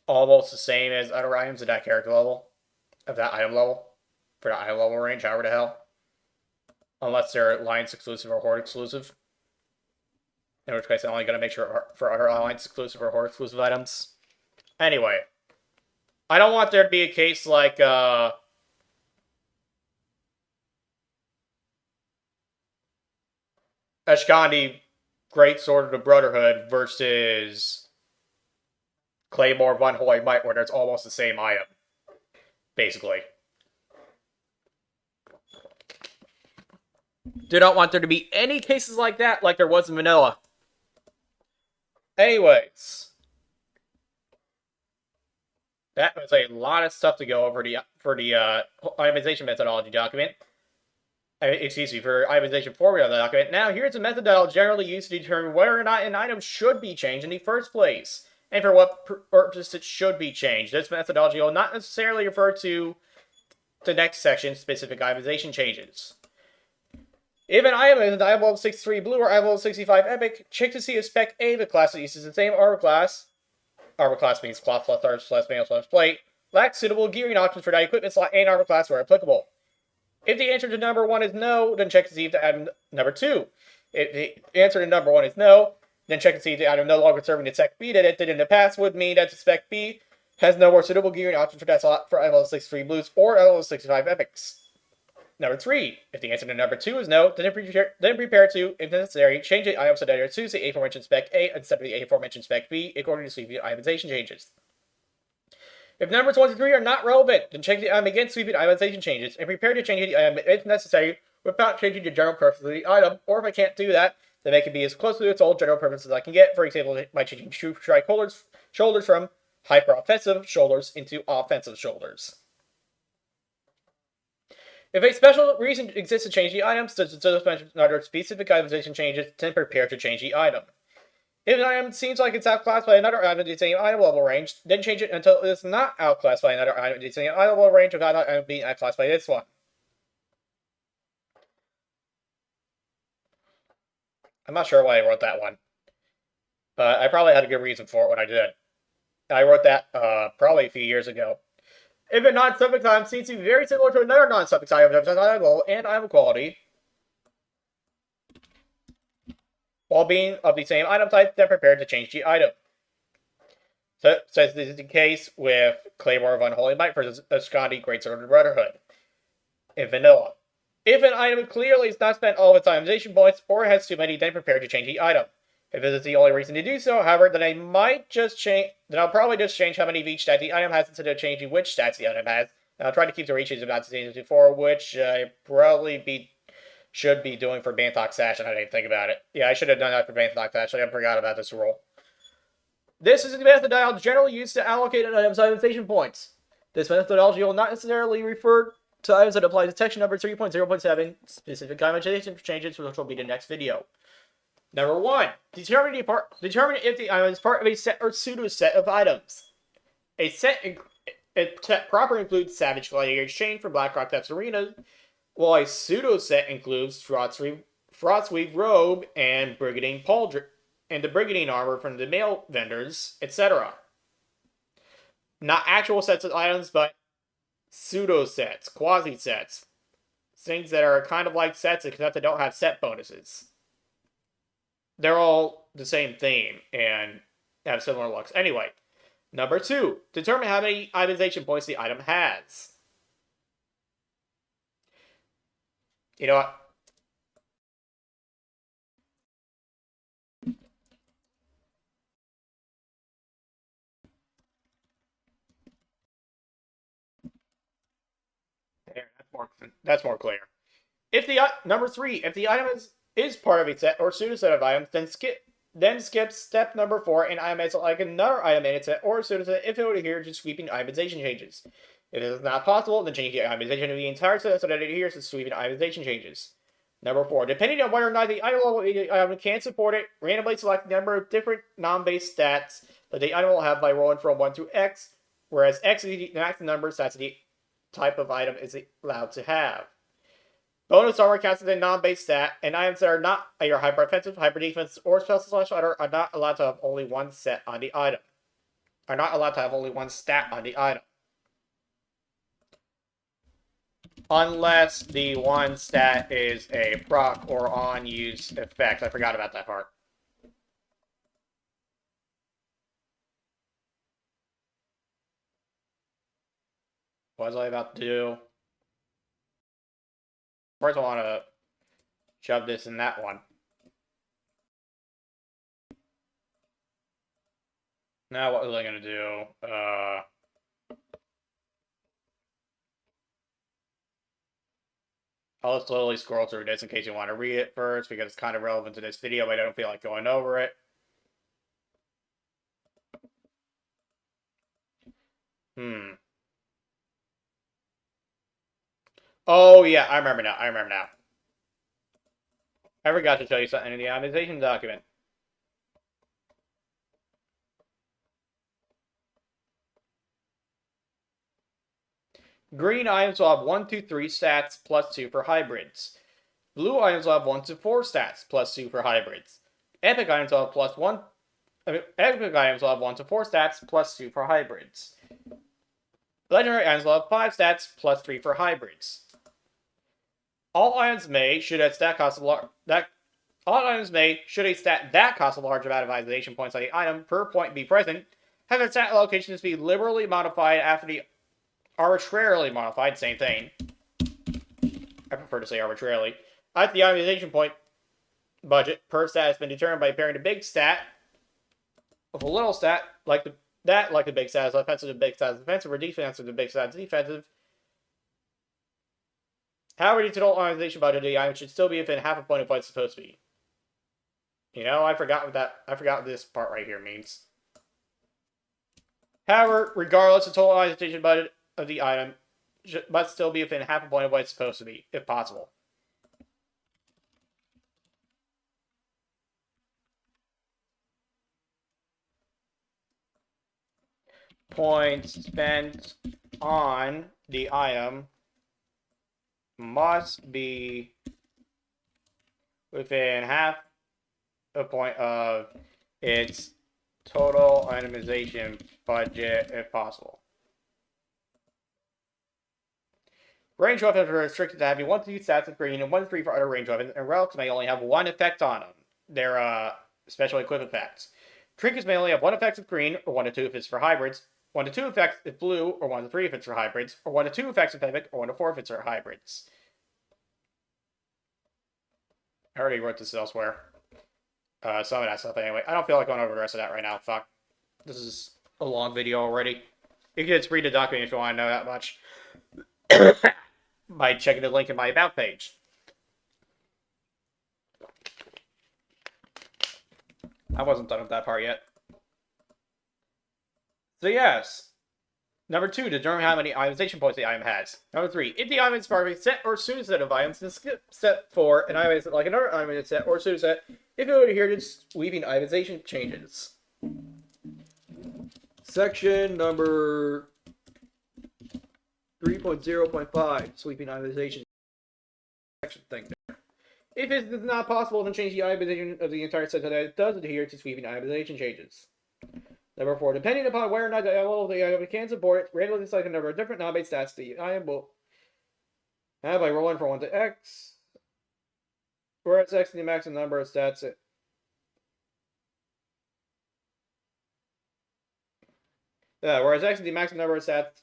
almost the same as other items at that character level, of that item level, for the item level range, however the hell. Unless they're Alliance exclusive or Horde exclusive. In which case, I'm only going to make sure for other Alliance exclusive or Horde exclusive items. Anyway, I don't want there to be a case like, Ashkandi Great Sword of the Brotherhood versus Claymore of Unholy Might, where it's almost the same item. Basically. Do not want there to be any cases like that, like there was in vanilla. Anyways. That was a lot of stuff to go over for the itemization methodology document. Excuse me, for itemization formula document. Now, here's a method that I'll generally use to determine whether or not an item should be changed in the first place, and for what purpose it should be changed. This methodology will not necessarily refer to the next section, specific itemization changes. If an item is an item level 63 blue or item level 65 epic, check to see if spec A of the class that uses the same armor class means cloth plus arms plus mail plus plate, lacks suitable gearing options for that equipment slot and armor class where applicable. If the answer to number 1 is no, then check to see if the item number 2. If the answer to number 1 is no, then check to see if the item no longer serving the spec B that it did in the past would mean that the spec B has no more suitable gearing options for that slot for level 63 blues or level 65 epics. Number 3. If the answer to number 2 is no, then prepare to, if necessary, change the item so that it suits the aforementioned spec A instead of the aforementioned spec B according to sweeping itemization changes. If numbers 1 to 3 are not relevant, then check the item against sweeping itemization changes and prepare to change the item if necessary without changing the general purpose of the item, or if I can't do that, then make it be as close to its old general purpose as I can get, for example, by changing troop strike shoulders from hyper-offensive shoulders into offensive shoulders. If a special reason exists to change the item, such as those mentioned in other specific itemization changes, then prepare to change the item. If an item seems like it's outclassed by another item in the same item level range, then change it until it is not outclassed by another item in the same item level range without that item being outclassed by this one. I'm not sure why I wrote that one. But I probably had a good reason for it when I did. I wrote that probably a few years ago. If a non-suffix item seems to be very similar to another non-suffix item of item level and item quality, while being of the same item type, then prepare to change the item. So this is the case with Claymore of Unholy Might versus Ashkandi Great Sword of the Brotherhood in vanilla. If an item clearly has not spent all of its itemization points or has too many, then prepare to change the item. If this is the only reason to do so, however, then I'll probably just change how many of each stat the item has instead of changing which stats the item has. And I'll try to keep the ratios about the same as before, which I probably should be doing for Banthok Sash, and I didn't think about it. Yeah, I should have done that for Banthok Sash. I forgot about this rule. This is the method that I'll generally use to allocate an item's itemization points. This methodology will not necessarily refer to items that apply to section number 3.0.7, specific itemization changes, which will be the next video. Number 1. Determine if the item is part of a set or pseudo-set of items. A set proper includes Savage Gladiator's Chain for Blackrock Depths Arena, while a pseudo-set includes Frostweave Robe and Brigadine Pauldron, and the Brigadine armor from the mail vendors, etc. Not actual sets of items, but pseudo-sets, quasi-sets, things that are kind of like sets, except they don't have set bonuses. They're all the same theme and have similar looks. Anyway, number 2, determine how many itemization points the item has. You know what? There, that's more clear. If the number 3, if the item is part of a set or pseudo-set of items, then skip step number 4 and itemize like another item in its set or pseudo-set if it would adhere to sweeping itemization changes. If it is not possible, then change the itemization of the entire set so that it adheres to sweeping itemization changes. Number 4, depending on whether or not the item level can support it, randomly select the number of different non-base stats that the item will have by rolling from 1 to X, whereas X is the maximum number of stats the type of item is allowed to have. Bonus armor counts as a non-base stat, and items that are not either hyper-offensive, hyper-defensive, or special/fighter are not allowed to have only one set on the item. Are not allowed to have only one stat on the item. Unless the one stat is a proc or on-use effect. I forgot about that part. What was I about to do? First I want to shove this in that one. Now what was I going to do? I'll slowly scroll through this in case you want to read it first, because it's kind of relevant to this video, but I don't feel like going over it. Oh, yeah, I remember now. I forgot to show you something in the itemization document. Green items will have 1, 2, 3 stats plus 2 for hybrids. Blue items will have 1 to 4 stats plus 2 for hybrids. Epic items will have Epic items will have 1 to 4 stats plus 2 for hybrids. Legendary items will have 5 stats plus 3 for hybrids. All items may, should a stat cost a large that costs a large amount of itemization points on the item per point be present, have its stat allocations be liberally modified after the arbitrarily modified, same thing. I prefer to say arbitrarily. At the itemization point budget per stat has been determined by pairing the big stat with a little stat like the big stat is offensive to big stat is offensive, or defensive to big stat is defensive. However, the total itemization budget of the item should still be within half a point of what it's supposed to be. You know, I forgot what this part right here means. However, regardless, the total itemization budget of the item must still be within half a point of what it's supposed to be, if possible. Points spent on the item must be within half a point of its total itemization budget, if possible. Range weapons are restricted to having 1 to 2 stats of green and 1 to 3 for other range weapons, and relics may only have 1 effect on them. They're special equipped effects. Trinkets may only have 1 effect of green, or 1 to 2 if it's for hybrids, 1 to 2 effects if blue, or 1 to 3 if it's for hybrids, or 1 to 2 effects if epic, or 1 to 4 if it's for hybrids. I already wrote this elsewhere. Some of that stuff anyway. I don't feel like going over the rest of that right now. Fuck. This is a long video already. You can just read the document if you want to know that much. By checking the link in my About page. I wasn't done with that part yet. So yes. Number 2, determine how many itemization points the item has. Number 3, if the item is part of a set or pseudo-set of items, then skip step 4 and itemize it like another item in a set or pseudo-set if it would adhere to sweeping itemization changes. Section number 3.0.5, sweeping itemization section thing there. If it is not possible to change the itemization of the entire set so that it does adhere to sweeping itemization changes. Number 4, depending upon whether or not the level of the item can support it, randomly select a number of different non-base stats the item will And by rolling from 1 to X, whereas X is the maximum number of stats. Whereas X is the maximum number of stats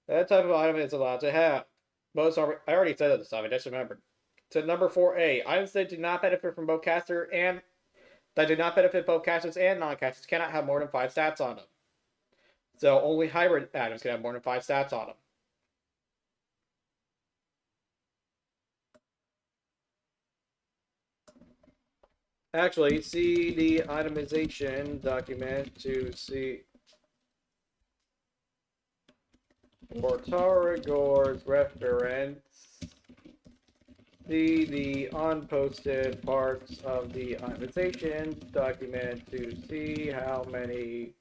that type of item is allowed to have. Most are, I already said that this time, I just remembered. To number 4A, items that do not benefit from both caster and that do not benefit both casters and non-casters cannot have more than 5 stats on them. So only hybrid items can have more than 5 stats on them. Actually, see the itemization document to see for Tarregor's reference. See the unposted parts of the itemization document to see how many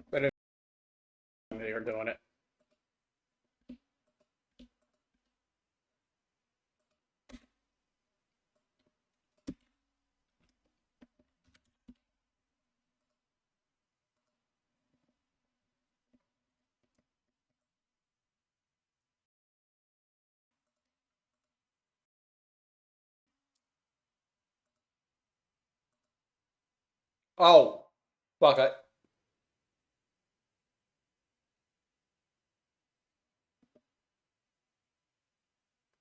but if you're doing it. Oh, fuck it.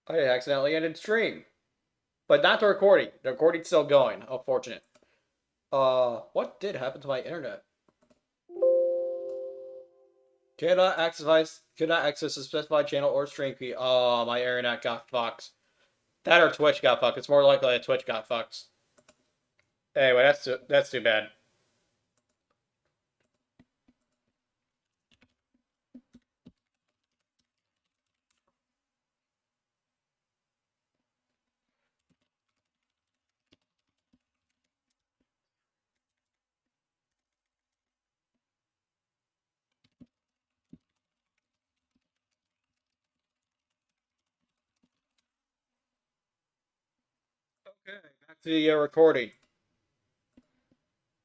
I accidentally ended stream. But not the recording. The recording's still going. Unfortunate. What did happen to my internet? Cannot access a specified channel or stream key. Oh, my internet got fucked. That or Twitch got fucked. It's more likely that Twitch got fucked. Anyway, that's too bad. Okay, back to the recording.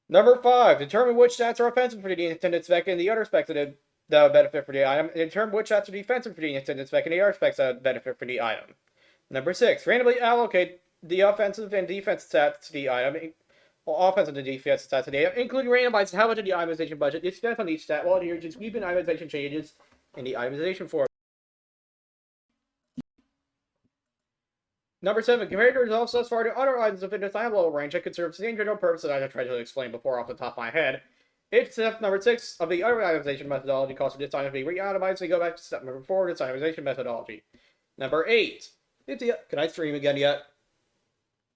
Number 5. Determine which stats are offensive for the intended spec and the other specs that benefit for the item. And determine which stats are defensive for the intended spec and the other specs that benefit for the item. Number 6. Randomly allocate the offensive and defensive stats to the item. Offensive and defensive stats to the item, including randomizing how much of the itemization budget is spent on each stat while adhering to sweeping itemization changes in the itemization form. Number 7. Compared to results thus far to other items within the time level range that could serve the same general purpose that I tried to explain before off the top of my head. If step number 6 of the other itemization methodology calls for this item to be re-itemized, we go back to step number 4 of this itemization methodology. Number 8. Can I stream again yet?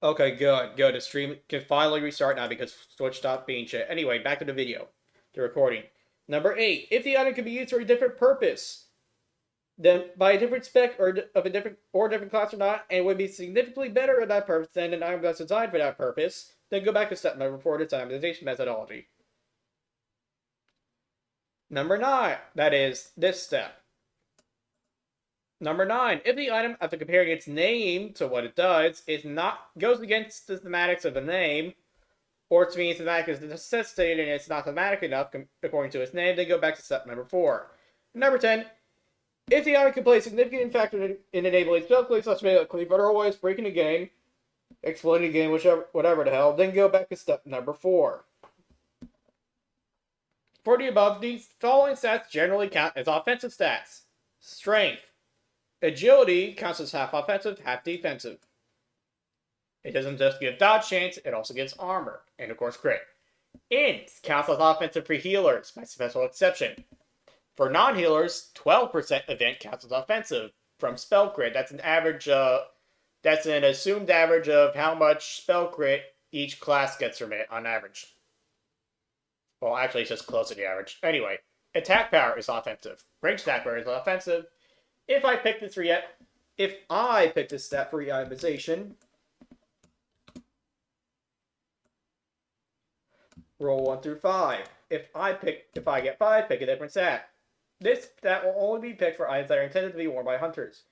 Okay, good. The stream can finally restart now because Twitch stopped being shit. Anyway, back to the video. The recording. Number 8. If the item can be used for a different purpose, then by a different spec or of a different class or not, and would be significantly better at that purpose than an item that's designed for that purpose, then go back to step number 4 of the itemization methodology. Number 9, that is this step. Number 9, if the item, after comparing its name to what it does, goes against the thematics of the name, or its meaning thematic is necessitated and it's not thematic enough according to its name, then go back to step number 4. Number 10, if the item can play a significant factor in enabling spell cleave, such as cleave otherwise breaking the game, exploiting the game, whatever the hell, then go back to step number 4. For the above, these following stats generally count as offensive stats. Strength. Agility counts as half offensive, half defensive. It doesn't just give dodge chance, it also gives armor, and of course crit. Int counts as offensive for healers, by special exception. For non-healers, 12% event counts as offensive from spell crit. That's an average. That's an assumed average of how much spell crit each class gets from it on average. Well, actually, it's just close to the average. Anyway, attack power is offensive. Range attack power is offensive. If I pick this stat for itemization, roll 1 through 5. If I get 5, pick a different stat. This stat will only be picked for items that are intended to be worn by hunters.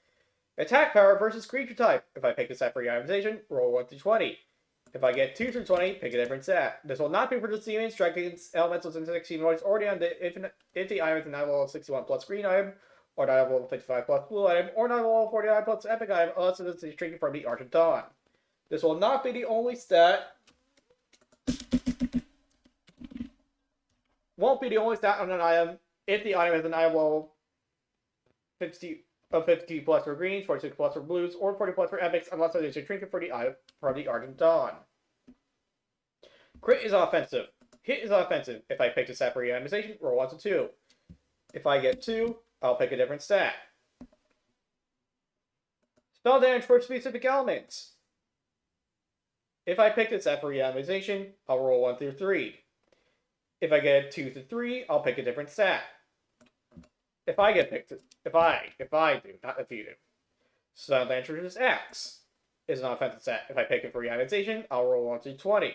Attack power versus creature type. If I pick a stat for itemization, roll 1 through 20. If I get 2 through 20, pick a different stat. This will not be for the demon, strike against elementals and 16 voice already on the if the item is an level 61 plus green item, or not level 55 plus blue item, or not level 49 plus epic item, unless it is drinking from the Argent Dawn. This will not be the only stat. Won't be the only stat on an item if the item is an item level 50 plus for greens, 46 plus for blues, or 40 plus for epics, unless it is a trinket for the item from the Argent Dawn. Crit is offensive. Hit is offensive. If I pick a stat for itemization, roll 1 to 2. If I get 2, I'll pick a different stat. Spell damage for specific elements. If I pick a stat for itemization, I'll roll 1 through 3. If I get 2 to 3, I'll pick a different stat. If I do, not if you do. Spell damage versus X is an offensive stat. If I pick it for itemization, I'll roll 1 through 20.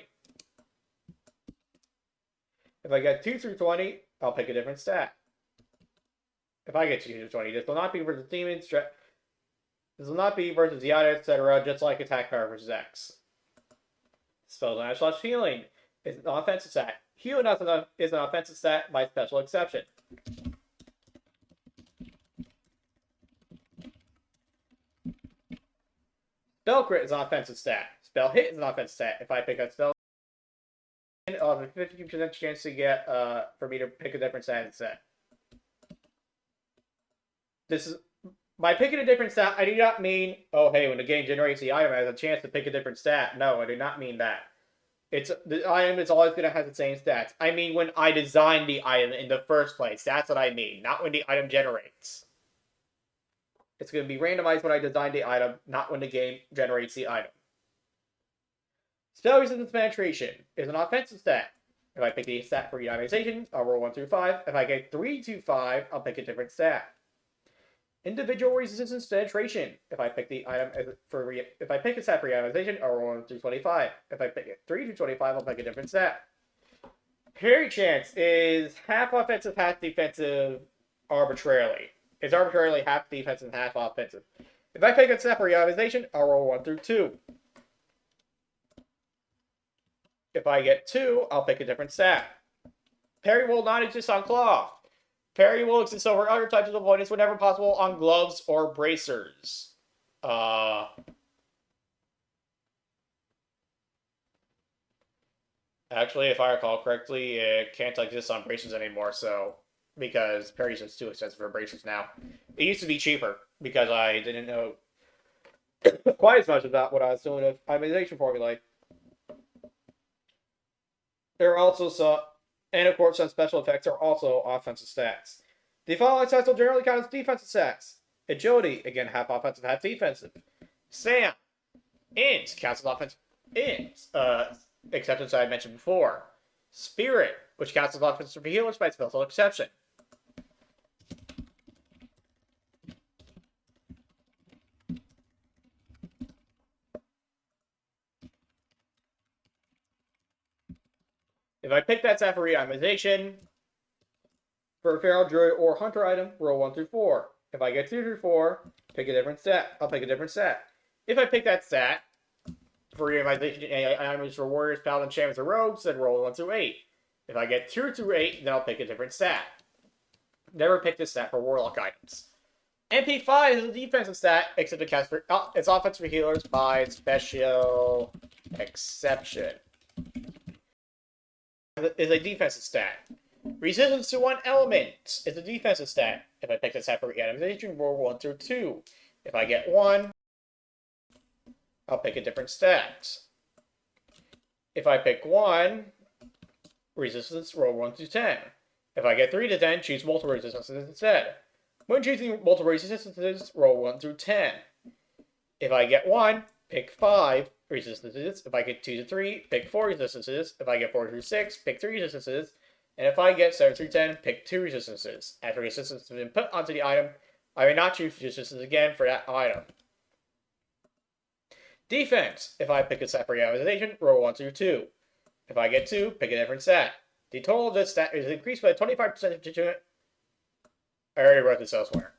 If I get 2 through 20, I'll pick a different stat. If I get 2 through 20, this will not be versus demons. This will not be versus Yada, etc., just like attack power versus X. Spell damage / healing is an offensive stat. Healing is an offensive stat by special exception. Spell crit is an offensive stat. Spell hit is an offensive stat. If I pick a spell, I'll have a 50% chance to get for me to pick a different stat instead. This is by picking a different stat. I do not mean, oh hey, when the game generates the item, I have a chance to pick a different stat. No, I do not mean that. The item is always going to have the same stats. I mean when I designed the item in the first place. That's what I mean, not when the item generates. It's going to be randomized when I design the item, not when the game generates the item. Spell resistance penetration is an offensive stat. If I pick the stat for itemization, I'll roll 1 through 5. If I get 3 to 5, I'll pick a different stat. Individual resistance penetration. If I pick the item if I pick a stat for itemization, I'll roll 1 through 25. If I pick it 3 to 25, I'll pick a different stat. Parry chance is half offensive, half defensive arbitrarily. It's arbitrarily half defensive and half offensive. If I pick a stat for itemization, I'll roll 1 through 2. If I get 2, I'll pick a different stat. Parry will not exist on cloth. Parry will exist over other types of opponents whenever possible on gloves or bracers. Actually, if I recall correctly, it can't exist on bracers anymore, so because parry's just too expensive for bracers now. It used to be cheaper because I didn't know quite as much about what I was doing with itemization formulae. There are also some, and of course some special effects are also offensive stats. The following stats will generally count as defensive stats. Agility, again half offensive, half defensive. Sam, Int, counts as offensive. Int, exceptions I mentioned before. Spirit, which counts as offensive for healers by special exception. If I pick that stat for itemization, for a feral druid or hunter item, roll 1 through 4. If I get 2 through 4, pick a different stat. I'll pick a different stat. If I pick that stat for itemization items for warriors, paladins, shamans, or rogues, then roll 1 through 8. If I get 2 through 8, then I'll pick a different stat. Never pick this stat for warlock items. MP5 is a defensive stat, except it counts for it's offensive for healers by special exception. Is a defensive stat. Resistance to 1 element is a defensive stat. If I pick this stat for itemization, roll 1 through 2. If I get 1, I'll pick a different stat. If I pick 1, resistance, roll 1 through 10. If I get 3 to 10, choose multiple resistances instead. When choosing multiple resistances, roll 1 through 10. If I get 1, pick 5 resistances. If I get 2 to 3, pick 4 resistances. If I get 4 through 6, pick 3 resistances. And if I get 7 through 10, pick 2 resistances. After resistance has been put onto the item, I may not choose resistance again for that item. Defense. If I pick a stat for itemization, roll 1 through 2. If I get 2, pick a different stat. The total of this stat is increased by 25% I already wrote this elsewhere.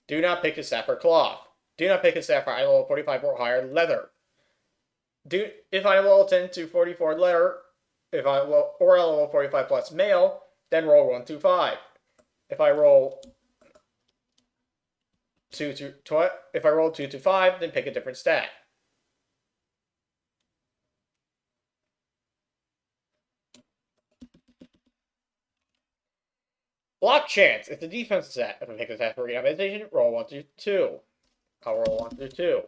Do not pick a sapphire cloth. Do not pick a sapphire item level 45 or higher leather. If I level 10 to 44 leather, if I or level 45 plus male, then roll 1 through 5. If I roll 2 to 5, then pick a different stat. Block chance. It's a defense stat. If I pick a stat for itemization, roll 1 through 2. I'll roll 1 through 2.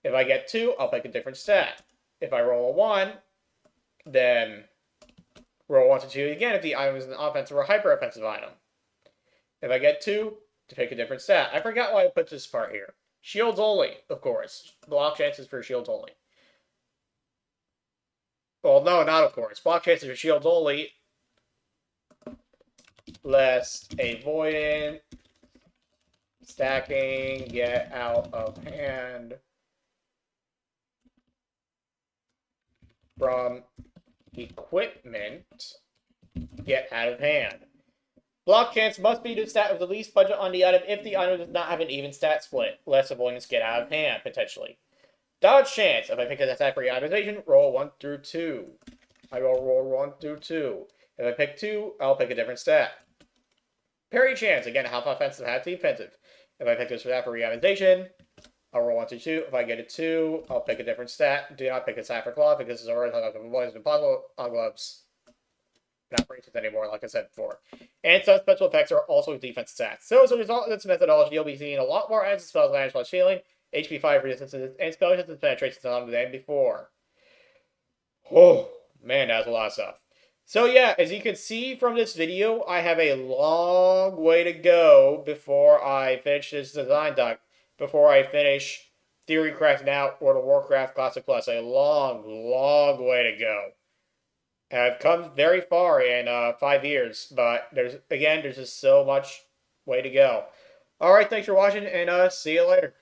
If I get 2, I'll pick a different stat. If I roll a 1, then roll 1 to 2 again if the item is an offensive or hyper offensive item. If I get 2, to pick a different stat. I forgot why I put this part here. Shields only, of course. Block chances for shields only. Well, no, not of course. Block chances for shields only. Lest a voidant stacking get out of hand from equipment get out of hand. Block chance must be the stat with the least budget on the item if the item does not have an even stat split. Less avoidance get out of hand, potentially. Dodge chance. If I pick a stat for itemization, roll 1 through 2. I will roll 1 through 2. If I pick 2, I'll pick a different stat. Parry chance. Again, half offensive, half defensive. If I pick this stat for itemization, I'll roll 1 through 2. If I get a 2, I'll pick a different stat. Do not pick a stat for claw because it's already like avoidance and puzzle on gloves. Not braces anymore, like I said before. And some special effects are also defense stats. So as a result of this methodology, you'll be seeing a lot more items, spells, managed plus healing, HP 5 resistances, and spell resistance penetrations on than before. Oh, man, that's a lot of stuff. So yeah, as you can see from this video, I have a long way to go before I finish this design doc, before I finish Theory Crafting Out World of Warcraft Classic Plus. A long, long way to go. I've come very far in 5 years, but there's just so much way to go. Alright, thanks for watching, and see you later.